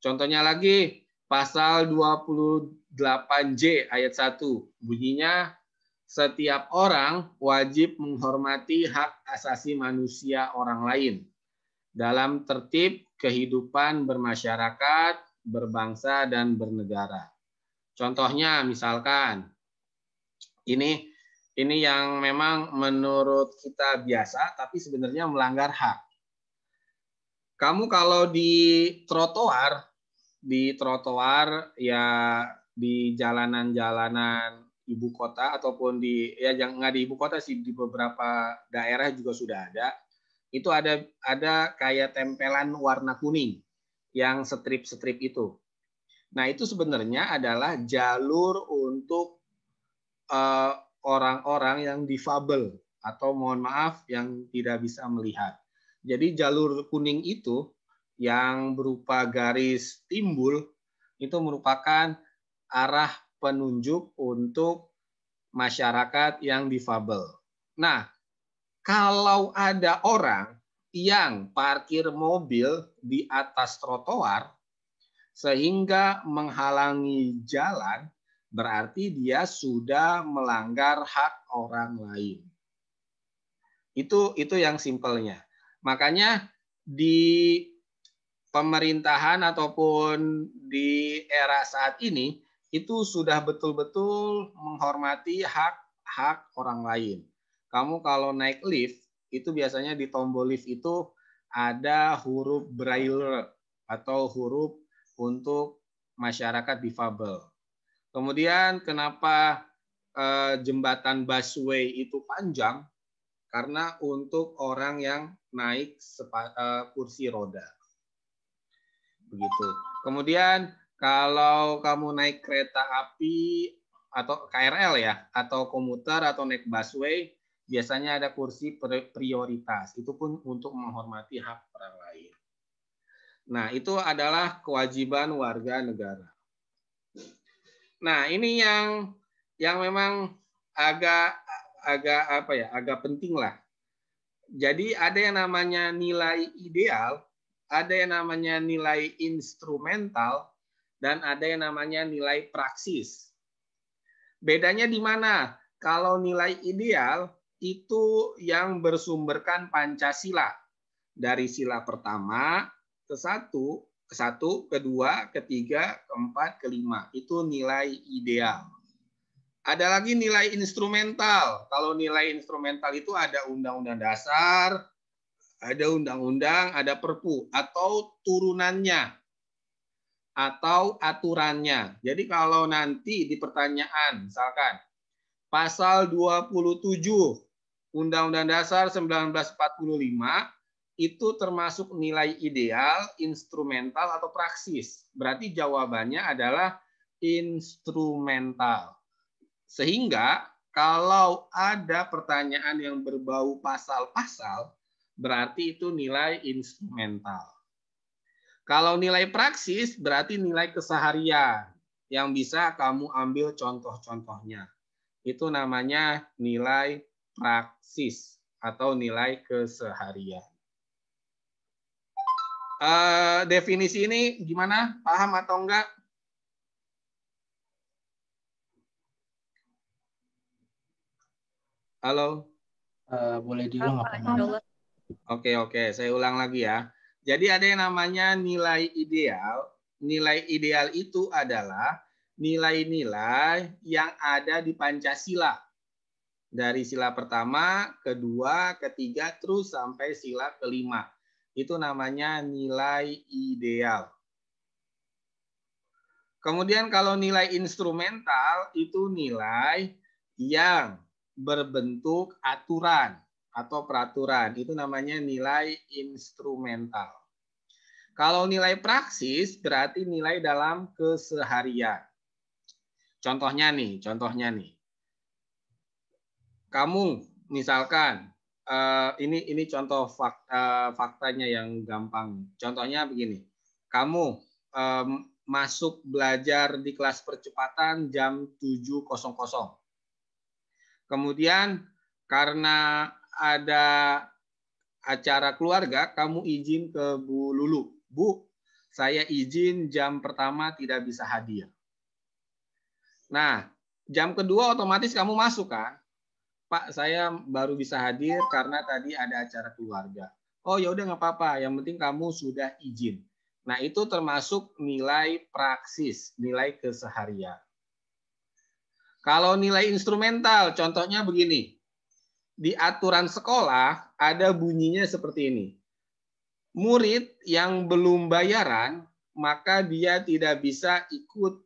Contohnya lagi, pasal 28J ayat 1. Bunyinya, setiap orang wajib menghormati hak asasi manusia orang lain dalam tertib kehidupan bermasyarakat, berbangsa, dan bernegara. Contohnya misalkan, ini yang memang menurut kita biasa, tapi sebenarnya melanggar hak. Kamu kalau di trotoar ya di jalanan-jalanan ibu kota ataupun di ya jangan nggak di ibu kota sih, di beberapa daerah juga sudah ada. Itu ada kayak tempelan warna kuning yang strip-strip itu. Nah, itu sebenarnya adalah jalur untuk orang-orang yang difabel atau mohon maaf yang tidak bisa melihat. Jadi jalur kuning itu yang berupa garis timbul itu merupakan arah penunjuk untuk masyarakat yang difabel. Nah, kalau ada orang yang parkir mobil di atas trotoar sehingga menghalangi jalan, berarti dia sudah melanggar hak orang lain. Itu yang simpelnya. Makanya di pemerintahan ataupun di era saat ini itu sudah betul-betul menghormati hak orang lain. Kamu kalau naik lift itu biasanya di tombol lift itu ada huruf braille atau huruf untuk masyarakat difabel. Kemudian kenapa jembatan busway itu panjang? Karena untuk orang yang naik kursi roda. Begitu. Kemudian kalau kamu naik kereta api atau KRL ya, atau komuter atau naik busway, biasanya ada kursi prioritas. Itu pun untuk menghormati hak orang lain. Nah, itu adalah kewajiban warga negara. Nah, ini yang memang agak penting lah. Jadi ada yang namanya nilai ideal, ada yang namanya nilai instrumental, dan ada yang namanya nilai praksis. Bedanya di mana? Kalau nilai ideal itu yang bersumberkan Pancasila. Dari sila pertama ke satu, kedua, ketiga, keempat, kelima. Itu nilai ideal. Ada lagi nilai instrumental. Kalau nilai instrumental itu ada undang-undang dasar, ada undang-undang, ada perpu, atau turunannya, atau aturannya. Jadi kalau nanti di pertanyaan, misalkan, pasal 27 Undang-Undang Dasar 1945, itu termasuk nilai ideal, instrumental, atau praksis. Berarti jawabannya adalah instrumental. Sehingga kalau ada pertanyaan yang berbau pasal-pasal, berarti itu nilai instrumental. Kalau nilai praksis, berarti nilai keseharian yang bisa kamu ambil contoh-contohnya. Itu namanya nilai praksis atau nilai keseharian. Definisi ini gimana? Paham atau enggak? Halo? Boleh diulang apa? Oke. Saya ulang lagi ya. Jadi ada yang namanya nilai ideal. Nilai ideal itu adalah nilai-nilai yang ada di Pancasila. Dari sila pertama, kedua, ketiga, terus sampai sila kelima. Itu namanya nilai ideal. Kemudian kalau nilai instrumental itu nilai yang berbentuk aturan atau peraturan. Itu namanya nilai instrumental. Kalau nilai praksis berarti nilai dalam keseharian. Contohnya nih. Kamu misalkan ini contoh faktanya yang gampang. Contohnya begini. Kamu masuk belajar di kelas percepatan jam 7.00. Kemudian karena ada acara keluarga, kamu izin ke Bu Lulu. Bu, saya izin jam pertama tidak bisa hadir. Nah, jam kedua otomatis kamu masuk kan? Pak, saya baru bisa hadir karena tadi ada acara keluarga. Oh ya udah nggak apa-apa, yang penting kamu sudah izin. Nah itu termasuk nilai praksis, nilai keseharian. Kalau nilai instrumental, contohnya begini. Di aturan sekolah ada bunyinya seperti ini. Murid yang belum bayaran, maka dia tidak bisa ikut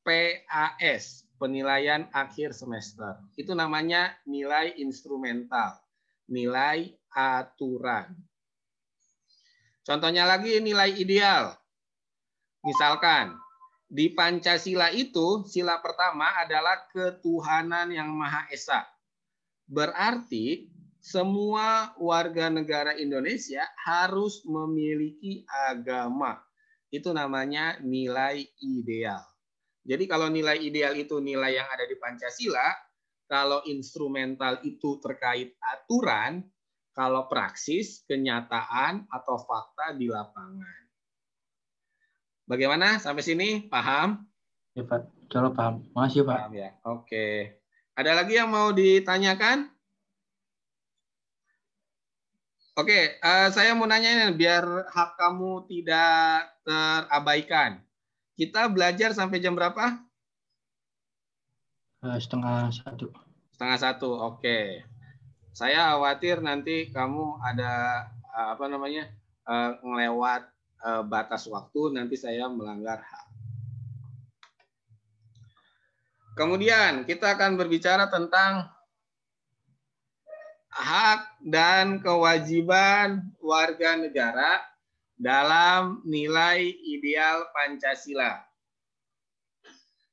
PAS, penilaian akhir semester. Itu namanya nilai instrumental, nilai aturan. Contohnya lagi nilai ideal. Misalkan di Pancasila itu sila pertama adalah ketuhanan yang Maha Esa. Berarti semua warga negara Indonesia harus memiliki agama. Itu namanya nilai ideal. Jadi kalau nilai ideal itu nilai yang ada di Pancasila, kalau instrumental itu terkait aturan, kalau praksis, kenyataan, atau fakta di lapangan. Bagaimana? Sampai sini? Paham? Ya, Pak. Coba paham. Makasih, Pak. Paham ya? Oke. Ada lagi yang mau ditanyakan? Oke, saya mau nanya ini biar hak kamu tidak terabaikan. Kita belajar sampai jam berapa? 1:30. 1:30, oke. Saya khawatir nanti kamu ada ngelewat batas waktu, nanti saya melanggar hak. Kemudian kita akan berbicara tentang hak dan kewajiban warga negara dalam nilai ideal Pancasila.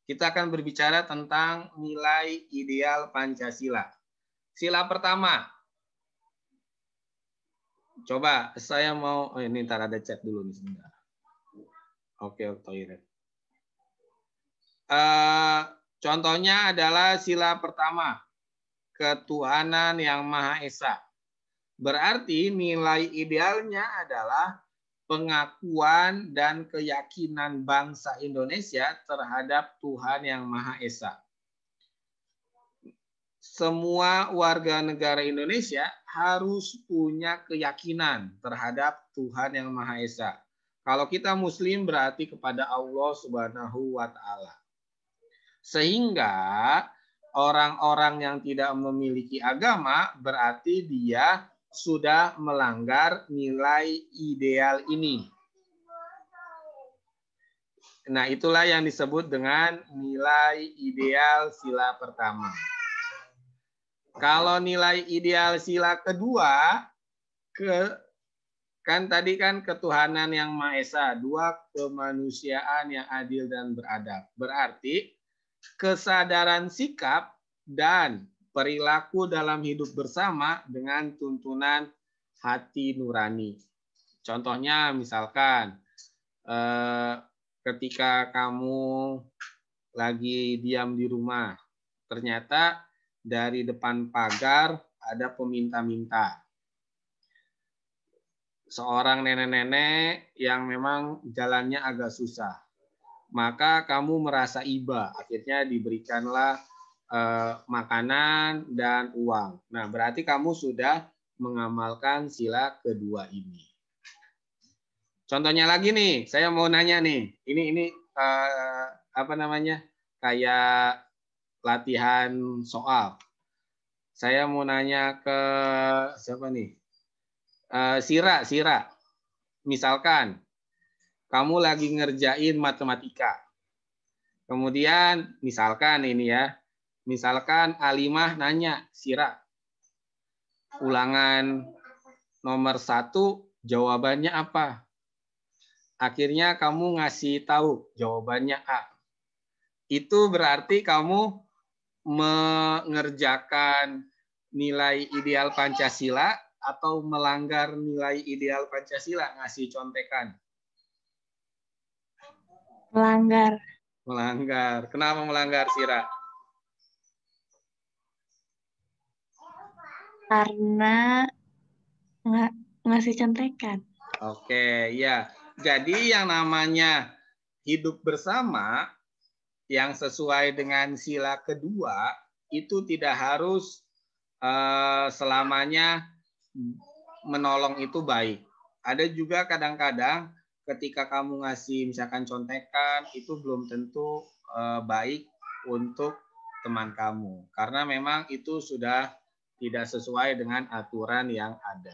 Kita akan berbicara tentang nilai ideal Pancasila. Sila pertama. Coba saya mau, ini ntar ada chat dulu nih sebentar. Oke, toilet. Contohnya adalah sila pertama. Ketuhanan yang Maha Esa. Berarti nilai idealnya adalah pengakuan dan keyakinan bangsa Indonesia terhadap Tuhan yang Maha Esa. Semua warga negara Indonesia harus punya keyakinan terhadap Tuhan yang Maha Esa. Kalau kita Muslim berarti kepada Allah Subhanahu wa Ta'ala. Sehingga orang-orang yang tidak memiliki agama berarti dia sudah melanggar nilai ideal ini. Nah, itulah yang disebut dengan nilai ideal sila pertama. Kalau nilai ideal sila kedua, kan tadi kan ketuhanan yang Maha Esa, 2 kemanusiaan yang adil dan beradab. Berarti kesadaran sikap dan perilaku dalam hidup bersama dengan tuntunan hati nurani. Contohnya misalkan ketika kamu lagi diam di rumah, ternyata dari depan pagar ada peminta-minta. Seorang nenek-nenek yang memang jalannya agak susah. Maka kamu merasa iba, akhirnya diberikanlah makanan dan uang. Nah, berarti kamu sudah mengamalkan sila kedua ini. Contohnya lagi nih, saya mau nanya nih, ini kayak latihan soal. Saya mau nanya ke siapa nih? Sira. Misalkan kamu lagi ngerjain matematika. Kemudian misalkan ini ya, misalkan Alimah nanya, Sira, ulangan nomor 1 jawabannya apa? Akhirnya kamu ngasih tahu jawabannya A. Itu berarti kamu mengerjakan nilai ideal Pancasila atau melanggar nilai ideal Pancasila, ngasih contekan. Melanggar. Melanggar. Kenapa melanggar, Sira? Karena ngasih contekan. Oke, ya. Jadi yang namanya hidup bersama yang sesuai dengan sila kedua itu tidak harus selamanya menolong itu baik. Ada juga kadang-kadang ketika kamu ngasih misalkan contekan itu belum tentu baik untuk teman kamu karena memang itu sudah tidak sesuai dengan aturan yang ada.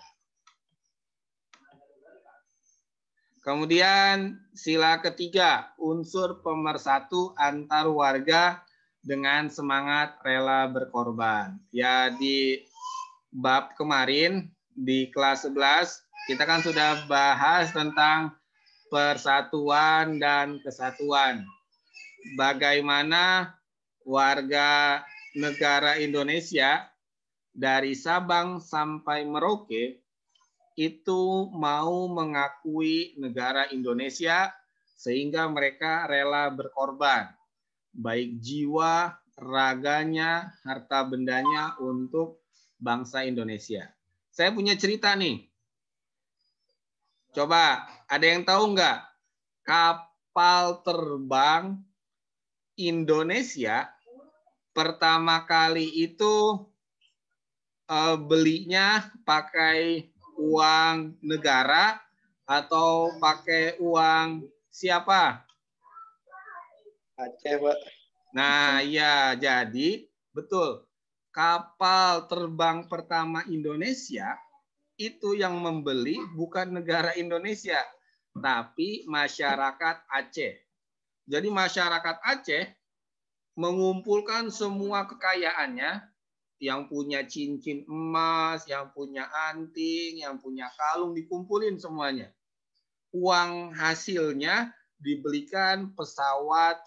Kemudian sila ketiga, unsur pemersatu antar warga dengan semangat rela berkorban. Ya di bab kemarin di kelas 11 kita kan sudah bahas tentang persatuan dan kesatuan. Bagaimana warga negara Indonesia dari Sabang sampai Merauke itu mau mengakui negara Indonesia sehingga mereka rela berkorban, baik jiwa, raganya, harta bendanya untuk bangsa Indonesia. Saya punya cerita nih. Coba, ada yang tahu nggak? Kapal terbang Indonesia pertama kali itu belinya pakai uang negara atau pakai uang siapa? Aceh, Pak. Nah, ya, jadi betul. Kapal terbang pertama Indonesia itu yang membeli bukan negara Indonesia, tapi masyarakat Aceh. Jadi masyarakat Aceh mengumpulkan semua kekayaannya, yang punya cincin emas, yang punya anting, yang punya kalung, dikumpulin semuanya. Uang hasilnya dibelikan pesawat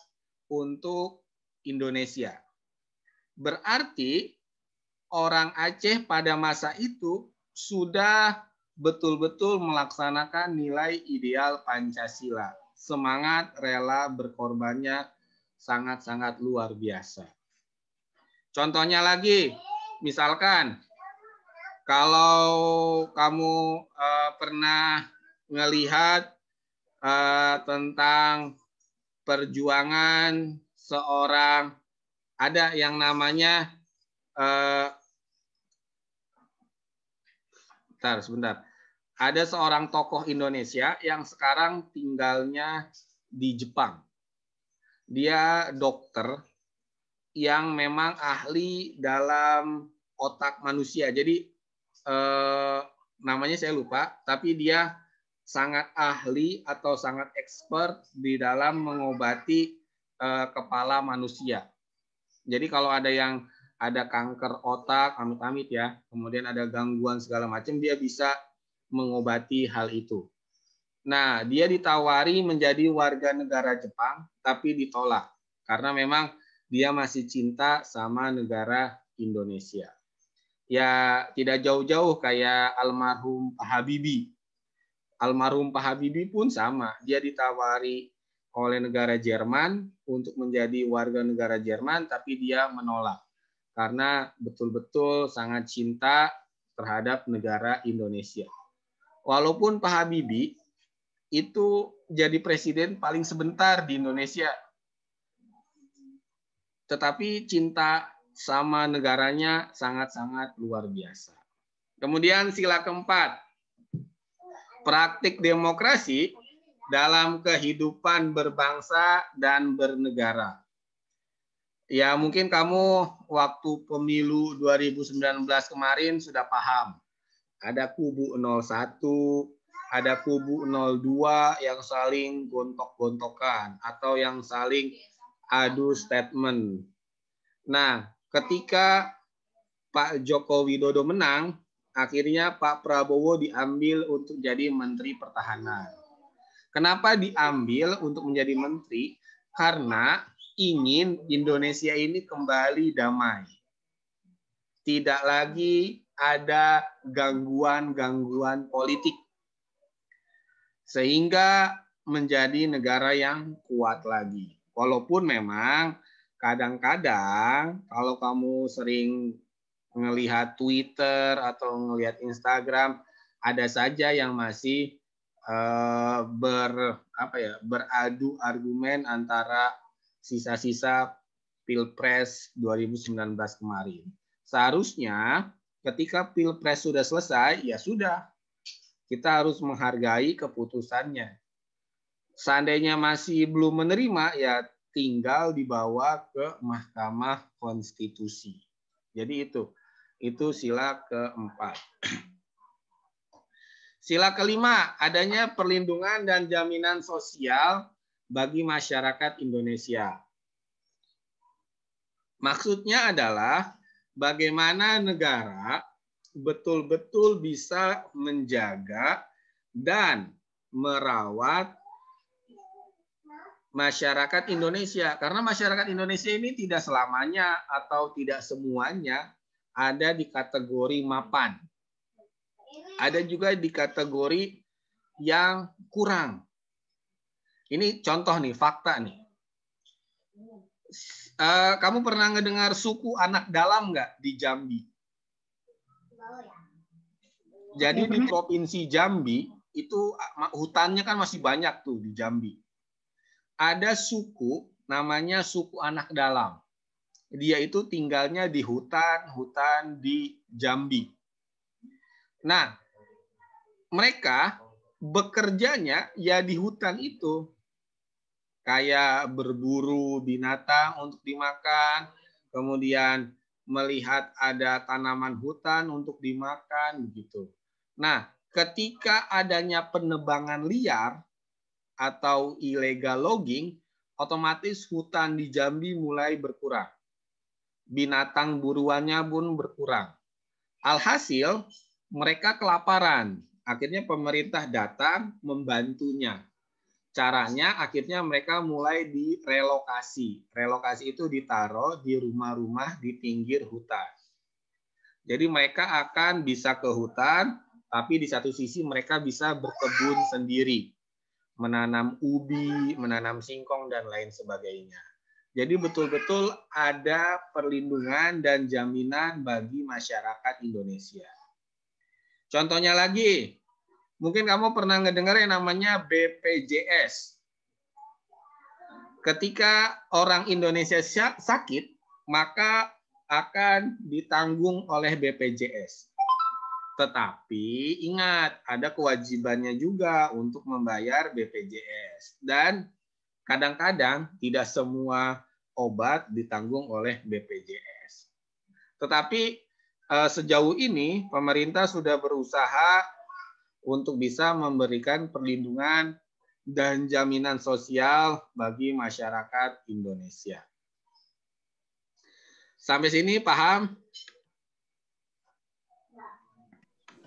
untuk Indonesia. Berarti orang Aceh pada masa itu sudah betul-betul melaksanakan nilai ideal Pancasila. Semangat rela berkorbannya sangat-sangat luar biasa. Contohnya lagi, misalkan kalau kamu pernah melihat tentang perjuangan seorang, ada yang namanya sebentar. Ada seorang tokoh Indonesia yang sekarang tinggalnya di Jepang. Dia dokter yang memang ahli dalam otak manusia. Jadi namanya saya lupa, tapi dia sangat ahli atau sangat expert di dalam mengobati kepala manusia. Jadi kalau ada yang ada kanker otak, amit-amit ya, kemudian ada gangguan segala macam, dia bisa mengobati hal itu. Nah, dia ditawari menjadi warga negara Jepang, tapi ditolak karena memang dia masih cinta sama negara Indonesia. Ya, tidak jauh-jauh kayak almarhum Pak Habibie. Almarhum Pak Habibie pun sama. Dia ditawari oleh negara Jerman untuk menjadi warga negara Jerman, tapi dia menolak. Karena betul-betul sangat cinta terhadap negara Indonesia. Walaupun Pak Habibie itu jadi presiden paling sebentar di Indonesia, tetapi cinta sama negaranya sangat-sangat luar biasa. Kemudian sila keempat, praktik demokrasi dalam kehidupan berbangsa dan bernegara. Ya mungkin kamu waktu pemilu 2019 kemarin sudah paham. Ada kubu 01, ada kubu 02 yang saling gontok-gontokan atau yang saling adu statement. Nah, ketika Pak Joko Widodo menang, akhirnya Pak Prabowo diambil untuk jadi Menteri Pertahanan. Kenapa diambil untuk menjadi menteri? Karena ingin Indonesia ini kembali damai. Tidak lagi ada gangguan-gangguan politik. Sehingga menjadi negara yang kuat lagi. Walaupun memang kadang-kadang kalau kamu sering ngelihat Twitter atau ngelihat Instagram, ada saja yang masih beradu argumen antara sisa-sisa Pilpres 2019 kemarin. Seharusnya ketika Pilpres sudah selesai, ya sudah. Kita harus menghargai keputusannya. Seandainya masih belum menerima, ya tinggal dibawa ke Mahkamah Konstitusi. Jadi itu sila keempat. Sila kelima, adanya perlindungan dan jaminan sosial bagi masyarakat Indonesia. Maksudnya adalah bagaimana negara betul-betul bisa menjaga dan merawat masyarakat Indonesia. Karena masyarakat Indonesia ini tidak selamanya atau tidak semuanya ada di kategori mapan. Ada juga di kategori yang kurang. Ini contoh nih, fakta nih. Kamu pernah ngedengar suku anak dalam nggak di Jambi? Jadi di Provinsi Jambi itu hutannya kan masih banyak tuh di Jambi. Ada suku namanya suku anak dalam. Dia itu tinggalnya di hutan di Jambi. Nah, mereka bekerjanya ya di hutan itu. Kayak berburu binatang untuk dimakan, kemudian melihat ada tanaman hutan untuk dimakan begitu. Nah, ketika adanya penebangan liar atau illegal logging, otomatis hutan di Jambi mulai berkurang. Binatang buruannya pun berkurang. Alhasil, mereka kelaparan. Akhirnya pemerintah datang membantunya. Caranya akhirnya mereka mulai direlokasi. Relokasi itu ditaruh di rumah-rumah di pinggir hutan. Jadi mereka akan bisa ke hutan, tapi di satu sisi mereka bisa berkebun sendiri. Menanam ubi, menanam singkong, dan lain sebagainya. Jadi betul-betul ada perlindungan dan jaminan bagi masyarakat Indonesia. Contohnya lagi, mungkin kamu pernah ngedengar yang namanya BPJS. Ketika orang Indonesia sakit, maka akan ditanggung oleh BPJS. Tetapi ingat, ada kewajibannya juga untuk membayar BPJS. Dan kadang-kadang tidak semua obat ditanggung oleh BPJS. Tetapi sejauh ini pemerintah sudah berusaha untuk bisa memberikan perlindungan dan jaminan sosial bagi masyarakat Indonesia. Sampai sini paham?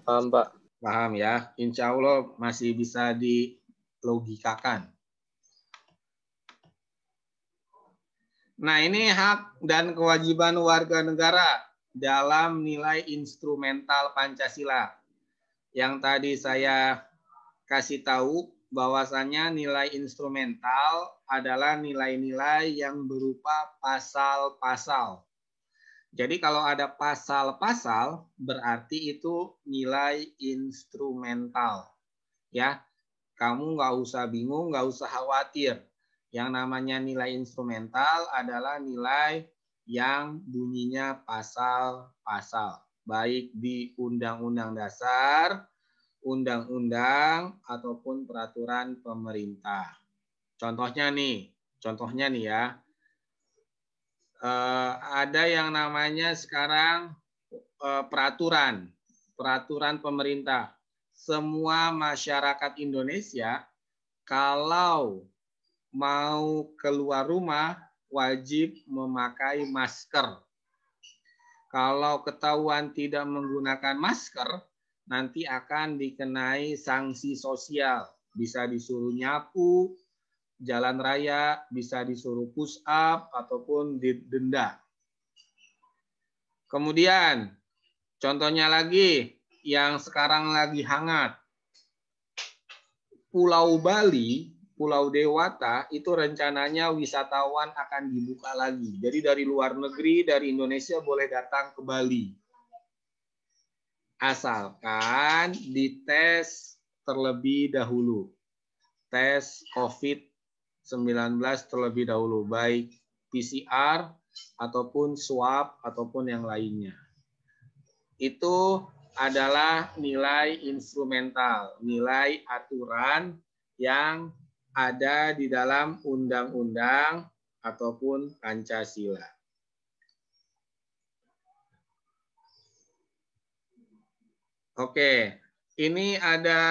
Paham, Pak. Paham ya. Insya Allah masih bisa dilogikakan. Nah, ini hak dan kewajiban warga negara dalam nilai instrumental Pancasila. Yang tadi saya kasih tahu bahwasannya nilai instrumental adalah nilai-nilai yang berupa pasal-pasal. Jadi kalau ada pasal-pasal berarti itu nilai instrumental. Ya, kamu nggak usah bingung, nggak usah khawatir. Yang namanya nilai instrumental adalah nilai yang bunyinya pasal-pasal. Baik di Undang-Undang Dasar, Undang-Undang, ataupun peraturan pemerintah. Contohnya nih ya. Ada yang namanya sekarang peraturan pemerintah. Semua masyarakat Indonesia kalau mau keluar rumah wajib memakai masker. Kalau ketahuan tidak menggunakan masker, nanti akan dikenai sanksi sosial. Bisa disuruh nyapu jalan raya, bisa disuruh push up, ataupun didenda. Kemudian, contohnya lagi, yang sekarang lagi hangat. Pulau Pulau Dewata itu rencananya wisatawan akan dibuka lagi. Jadi dari luar negeri, dari Indonesia boleh datang ke Bali. Asalkan dites terlebih dahulu. Tes COVID-19 terlebih dahulu, baik PCR ataupun swab ataupun yang lainnya. Itu adalah nilai instrumental, nilai aturan yang ada di dalam undang-undang ataupun Pancasila. Oke, ini ada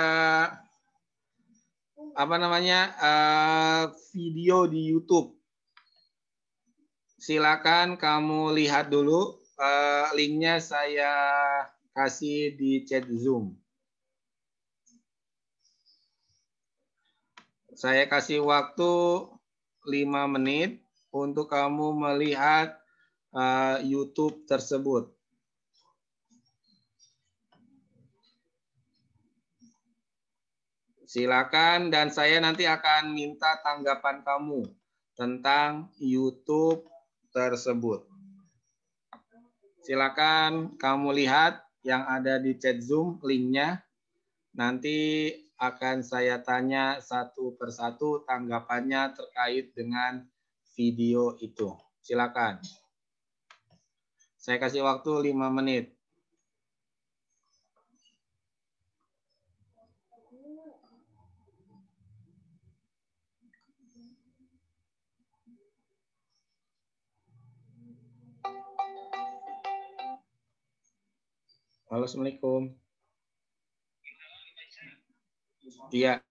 video di YouTube. Silakan kamu lihat dulu. Linknya saya kasih di chat Zoom. Saya kasih waktu 5 menit untuk kamu melihat YouTube tersebut. Silakan, dan saya nanti akan minta tanggapan kamu tentang YouTube tersebut. Silakan kamu lihat yang ada di chat Zoom linknya. Nanti akan saya tanya satu persatu tanggapannya terkait dengan video itu. Silakan. Saya kasih waktu 5 menit. Halo, Assalamualaikum. Iya.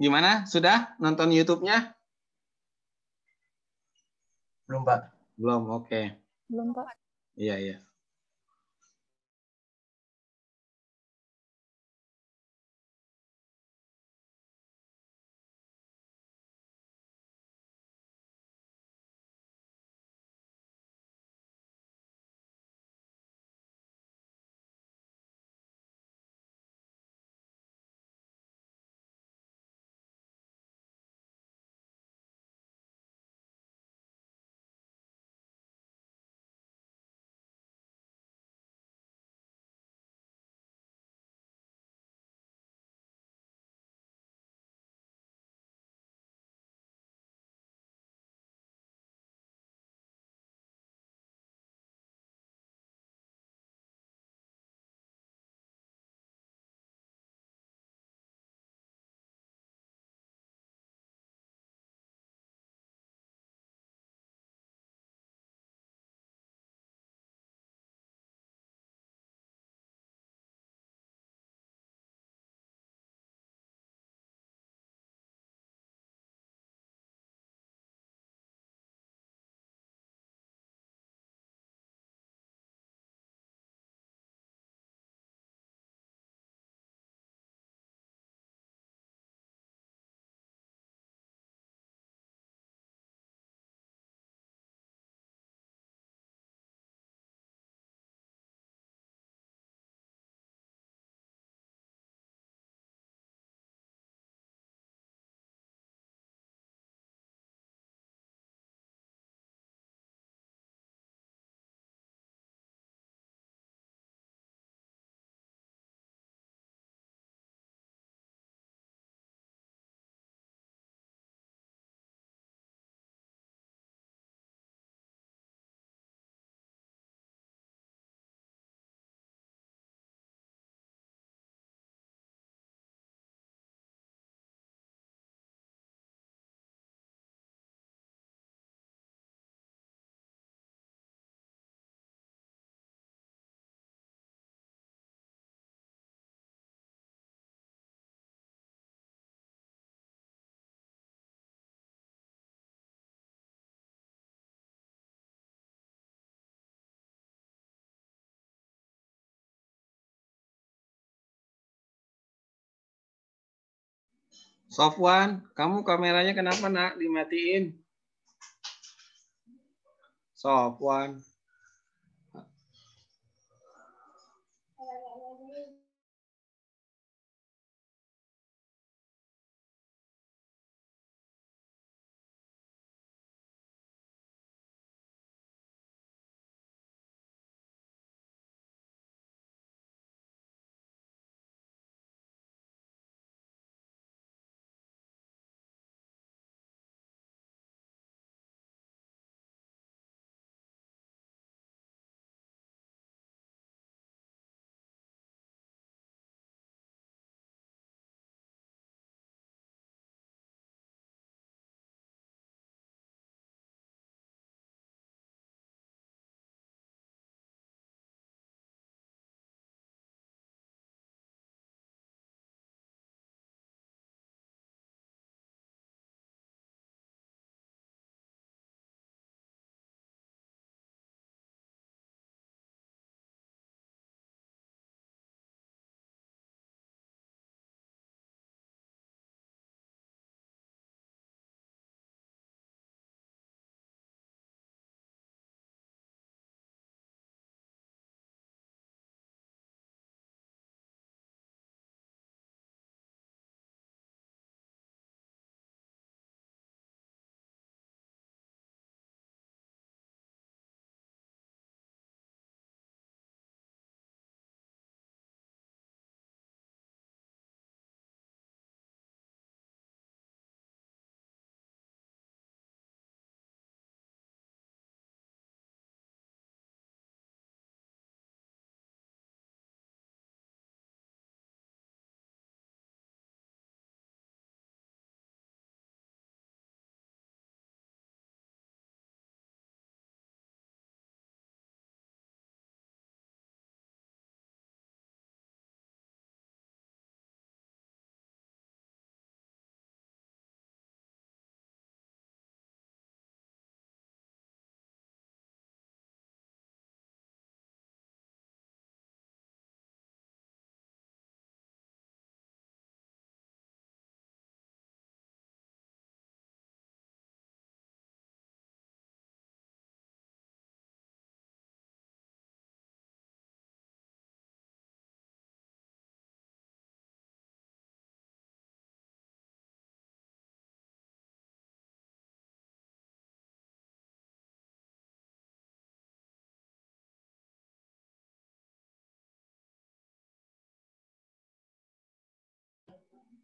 Gimana? Sudah nonton YouTube-nya? Belum, Pak. Belum, oke. Belum, Pak. Iya, iya. Sofwan, kamu kameranya kenapa, Nak? Dimatiin. Sofwan.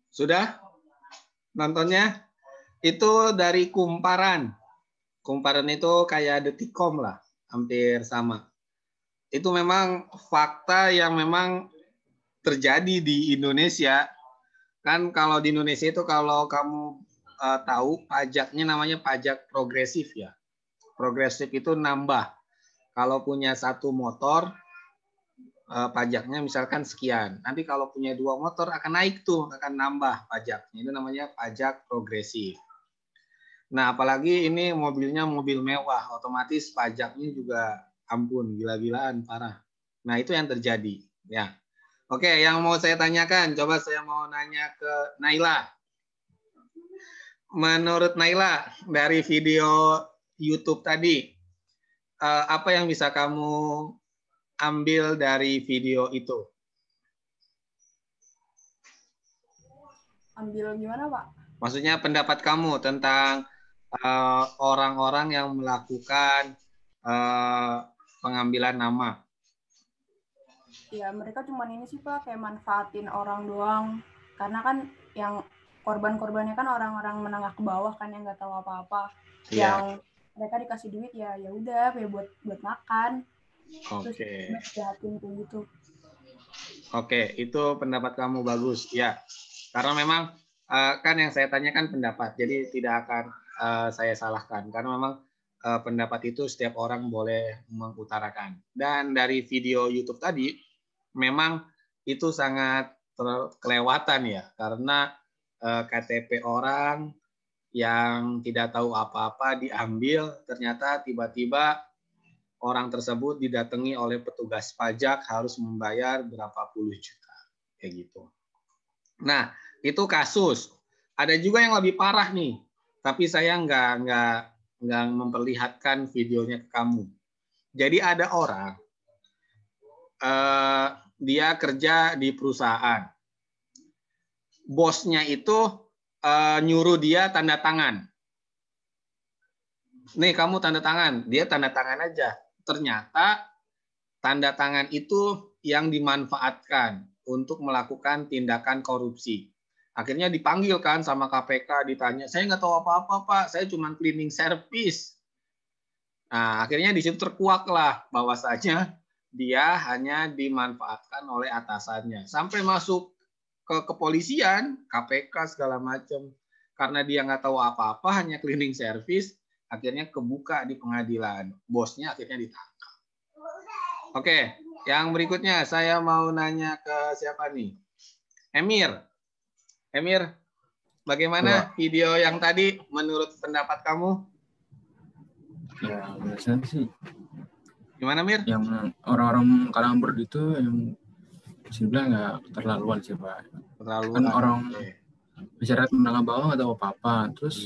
Sudah nontonnya? Itu dari Kumparan. Kumparan itu kayak Detikcom lah, hampir sama. Itu memang fakta yang memang terjadi di Indonesia. Kan kalau di Indonesia itu kalau kamu tahu pajaknya namanya pajak progresif ya. Progresif itu nambah. Kalau punya satu motor, pajaknya misalkan sekian. Nanti kalau punya 2 motor akan naik tuh, akan nambah pajaknya. Itu namanya pajak progresif. Nah, apalagi ini mobilnya mobil mewah, otomatis pajaknya juga ampun, gila-gilaan, parah. Nah, itu yang terjadi. Ya. Oke, yang mau saya tanyakan, coba saya mau nanya ke Naila. Menurut Naila, dari video YouTube tadi, apa yang bisa kamu ambil dari video itu? Ambil gimana, Pak? Maksudnya pendapat kamu tentang orang-orang yang melakukan pengambilan nama. Ya, mereka cuma ini sih, Pak, kayak manfaatin orang doang. Karena kan yang korban-korbannya kan orang-orang menengah ke bawah kan yang nggak tahu apa-apa. Iya. Yang mereka dikasih duit ya udah kayak buat makan. Oke. Terus jahatin kayak gitu. Oke, itu pendapat kamu bagus. Ya, karena memang kan yang saya tanyakan pendapat, jadi tidak akan saya salahkan. Karena memang pendapat itu setiap orang boleh mengutarakan. Dan dari video YouTube tadi, memang itu sangat kelewatan ya, karena KTP orang yang tidak tahu apa-apa diambil, ternyata tiba-tiba orang tersebut didatangi oleh petugas pajak harus membayar berapa puluh juta, kayak gitu. Nah, itu kasus. Ada juga yang lebih parah nih, tapi saya nggak memperlihatkan videonya ke kamu. Jadi ada orang, dia kerja di perusahaan. Bosnya itu nyuruh dia tanda tangan. Nih, kamu tanda tangan. Dia tanda tangan aja. Ternyata tanda tangan itu yang dimanfaatkan untuk melakukan tindakan korupsi. Akhirnya dipanggil kan sama KPK, ditanya, saya nggak tahu apa-apa, Pak. Saya cuma cleaning service. Nah, akhirnya di situ terkuaklah bahwasanya dia hanya dimanfaatkan oleh atasannya. Sampai masuk ke kepolisian, KPK segala macam. Karena dia nggak tahu apa-apa, hanya cleaning service, akhirnya kebuka di pengadilan. Bosnya akhirnya ditangkap. Oke, yang berikutnya saya mau nanya ke siapa nih? Emir. Emir, bagaimana video yang tadi menurut pendapat kamu? Ya, biasanya sih. Gimana, Mir? Yang orang-orang kalangan berdua itu yang sebenarnya nggak terlaluan sih, Pak. Terlaluan. Kan orang masyarakat menengah bawah nggak tahu apa-apa. Terus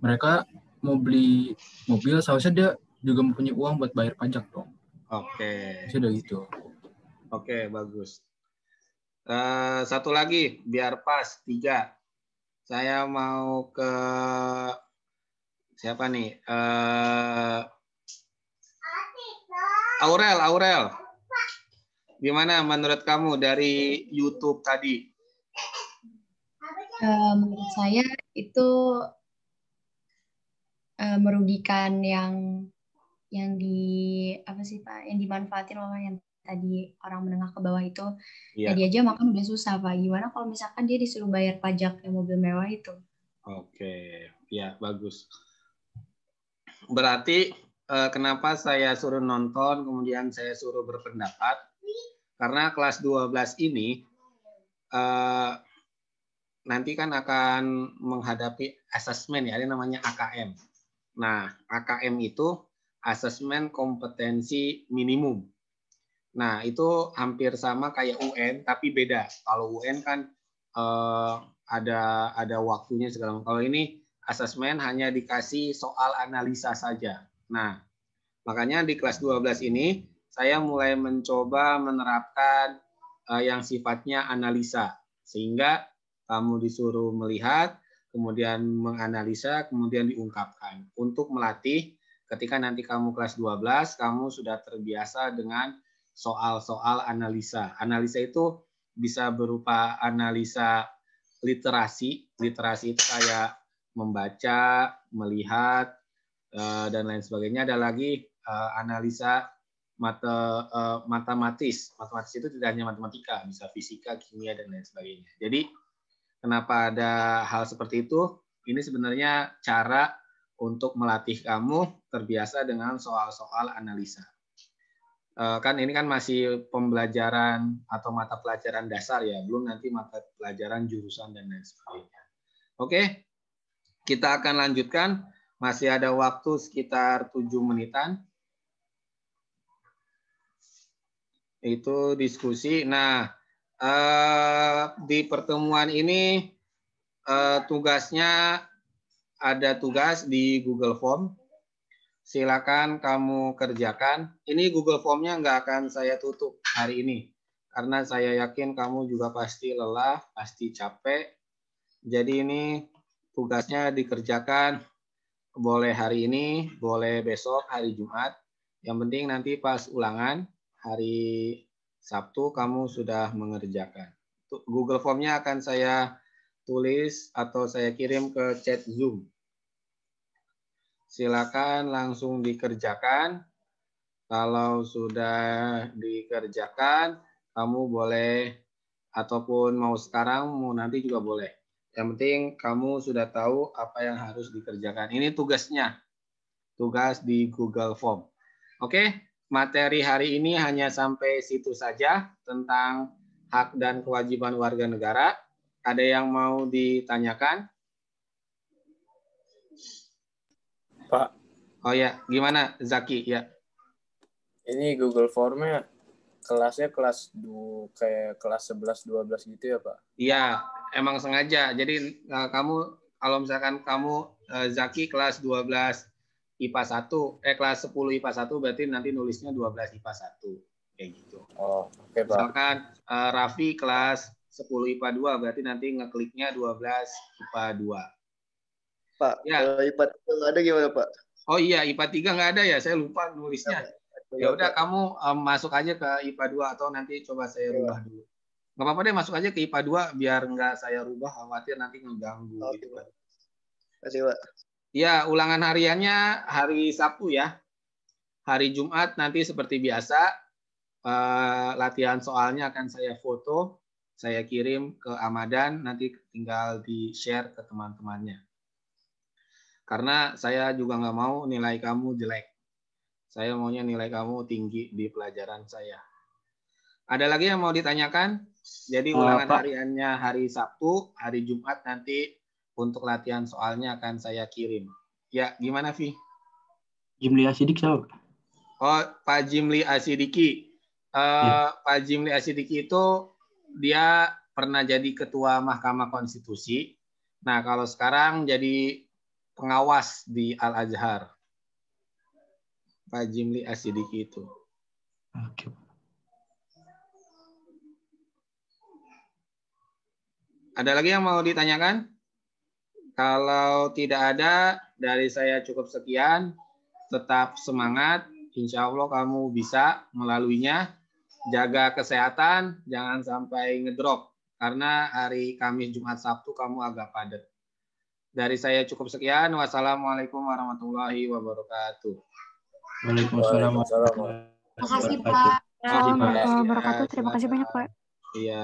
mereka mau beli mobil, seharusnya dia juga mempunyai uang buat bayar pajak dong. Oke. Sudah gitu. Oke, bagus. Satu lagi, biar pas 3. Saya mau ke siapa nih? Aurel. Gimana menurut kamu dari YouTube tadi? Menurut saya itu merugikan yang dimanfaatin oleh yang tadi orang menengah ke bawah itu. Iya. Tadi aja makan udah susah, Pak. Gimana kalau misalkan dia disuruh bayar pajak yang mobil mewah itu? Oke, ya bagus. Berarti kenapa saya suruh nonton, kemudian saya suruh berpendapat? Karena kelas 12 ini nanti kan akan menghadapi asesmen ya, ada namanya AKM. Nah, AKM itu asesmen kompetensi minimum. Nah, itu hampir sama kayak UN, tapi beda. Kalau UN kan ada waktunya segala macam. Kalau ini asesmen hanya dikasih soal analisa saja. Nah, makanya di kelas 12 ini saya mulai mencoba menerapkan yang sifatnya analisa. Sehingga kamu disuruh melihat, kemudian menganalisa, kemudian diungkapkan. Untuk melatih ketika nanti kamu kelas 12, kamu sudah terbiasa dengan soal-soal analisa. Analisa itu bisa berupa analisa literasi. Literasi itu kayak membaca, melihat, dan lain sebagainya. Ada lagi analisa matematis. Matematis itu tidak hanya matematika, bisa fisika, kimia, dan lain sebagainya. Jadi kenapa ada hal seperti itu? Ini sebenarnya cara untuk melatih kamu terbiasa dengan soal-soal analisa. Kan ini kan masih pembelajaran atau mata pelajaran dasar ya, belum nanti mata pelajaran jurusan dan lain sebagainya. Oke, kita akan lanjutkan. Masih ada waktu sekitar 7 menitan. Itu diskusi. Nah, di pertemuan ini tugasnya ada tugas di Google Form. Silakan kamu kerjakan. Ini Google Form-nya nggak akan saya tutup hari ini. Karena saya yakin kamu juga pasti lelah, pasti capek. Jadi ini tugasnya dikerjakan. Boleh hari ini, boleh besok, hari Jumat. Yang penting nanti pas ulangan, hari Sabtu kamu sudah mengerjakan. Google Form-nya akan saya tulis atau saya kirim ke chat Zoom. Silakan langsung dikerjakan. Kalau sudah dikerjakan, kamu boleh, ataupun mau sekarang, mau nanti juga boleh. Yang penting kamu sudah tahu apa yang harus dikerjakan. Ini tugasnya. Tugas di Google Form. Oke, materi hari ini hanya sampai situ saja tentang hak dan kewajiban warga negara. Ada yang mau ditanyakan? Pak. Oh ya, gimana Zaki? Ya. Ini Google Form-nya kelasnya kayak kelas 11 12 gitu ya, Pak? Iya, emang sengaja. Jadi kamu kalau misalkan kamu Zaki kelas 12 IPA 1, kelas 10 IPA 1 berarti nanti nulisnya 12 IPA 1. Kayak gitu. Oh, oke, Pak. Misalkan Raffi kelas 10 IPA 2 berarti nanti ngekliknya 12 IPA 2. Pak, ya. kalau IPA 3 nggak ada gimana, Pak? Oh iya, IPA 3 nggak ada ya, saya lupa nulisnya. Ya udah kamu masuk aja ke IPA 2 atau nanti coba saya rubah dulu. Nggak apa-apa deh, masuk aja ke IPA 2 biar nggak saya rubah, khawatir nanti ngeganggu gitu kan. Terima kasih, Pak. Ya, ulangan hariannya hari Sabtu ya. Hari Jumat nanti seperti biasa, latihan soalnya akan saya foto, saya kirim ke Amadan, nanti tinggal di-share ke teman-temannya. Karena saya juga nggak mau nilai kamu jelek. Saya maunya nilai kamu tinggi di pelajaran saya. Ada lagi yang mau ditanyakan? Jadi ulangan hariannya hari Sabtu, hari Jumat nanti untuk latihan soalnya akan saya kirim. Ya, gimana, Vi? Jimli Asidik siapa? Oh, Pak Jimli Asidiki. Pak Jimli Asidiki itu dia pernah jadi ketua Mahkamah Konstitusi. Nah, kalau sekarang jadi pengawas di Al-Azhar. Pak Jimli Asidiki itu. Oke. Ada lagi yang mau ditanyakan? Kalau tidak ada, dari saya cukup sekian. Tetap semangat. Insya Allah kamu bisa melaluinya. Jaga kesehatan, jangan sampai ngedrop. Karena hari Kamis, Jumat, Sabtu kamu agak padat. Dari saya cukup sekian. Wassalamualaikum warahmatullahi wabarakatuh. Waalaikumsalam. Terima kasih, Pak. Assalamualaikum warahmatullahi wabarakatuh. Terima kasih banyak, Pak. Iya.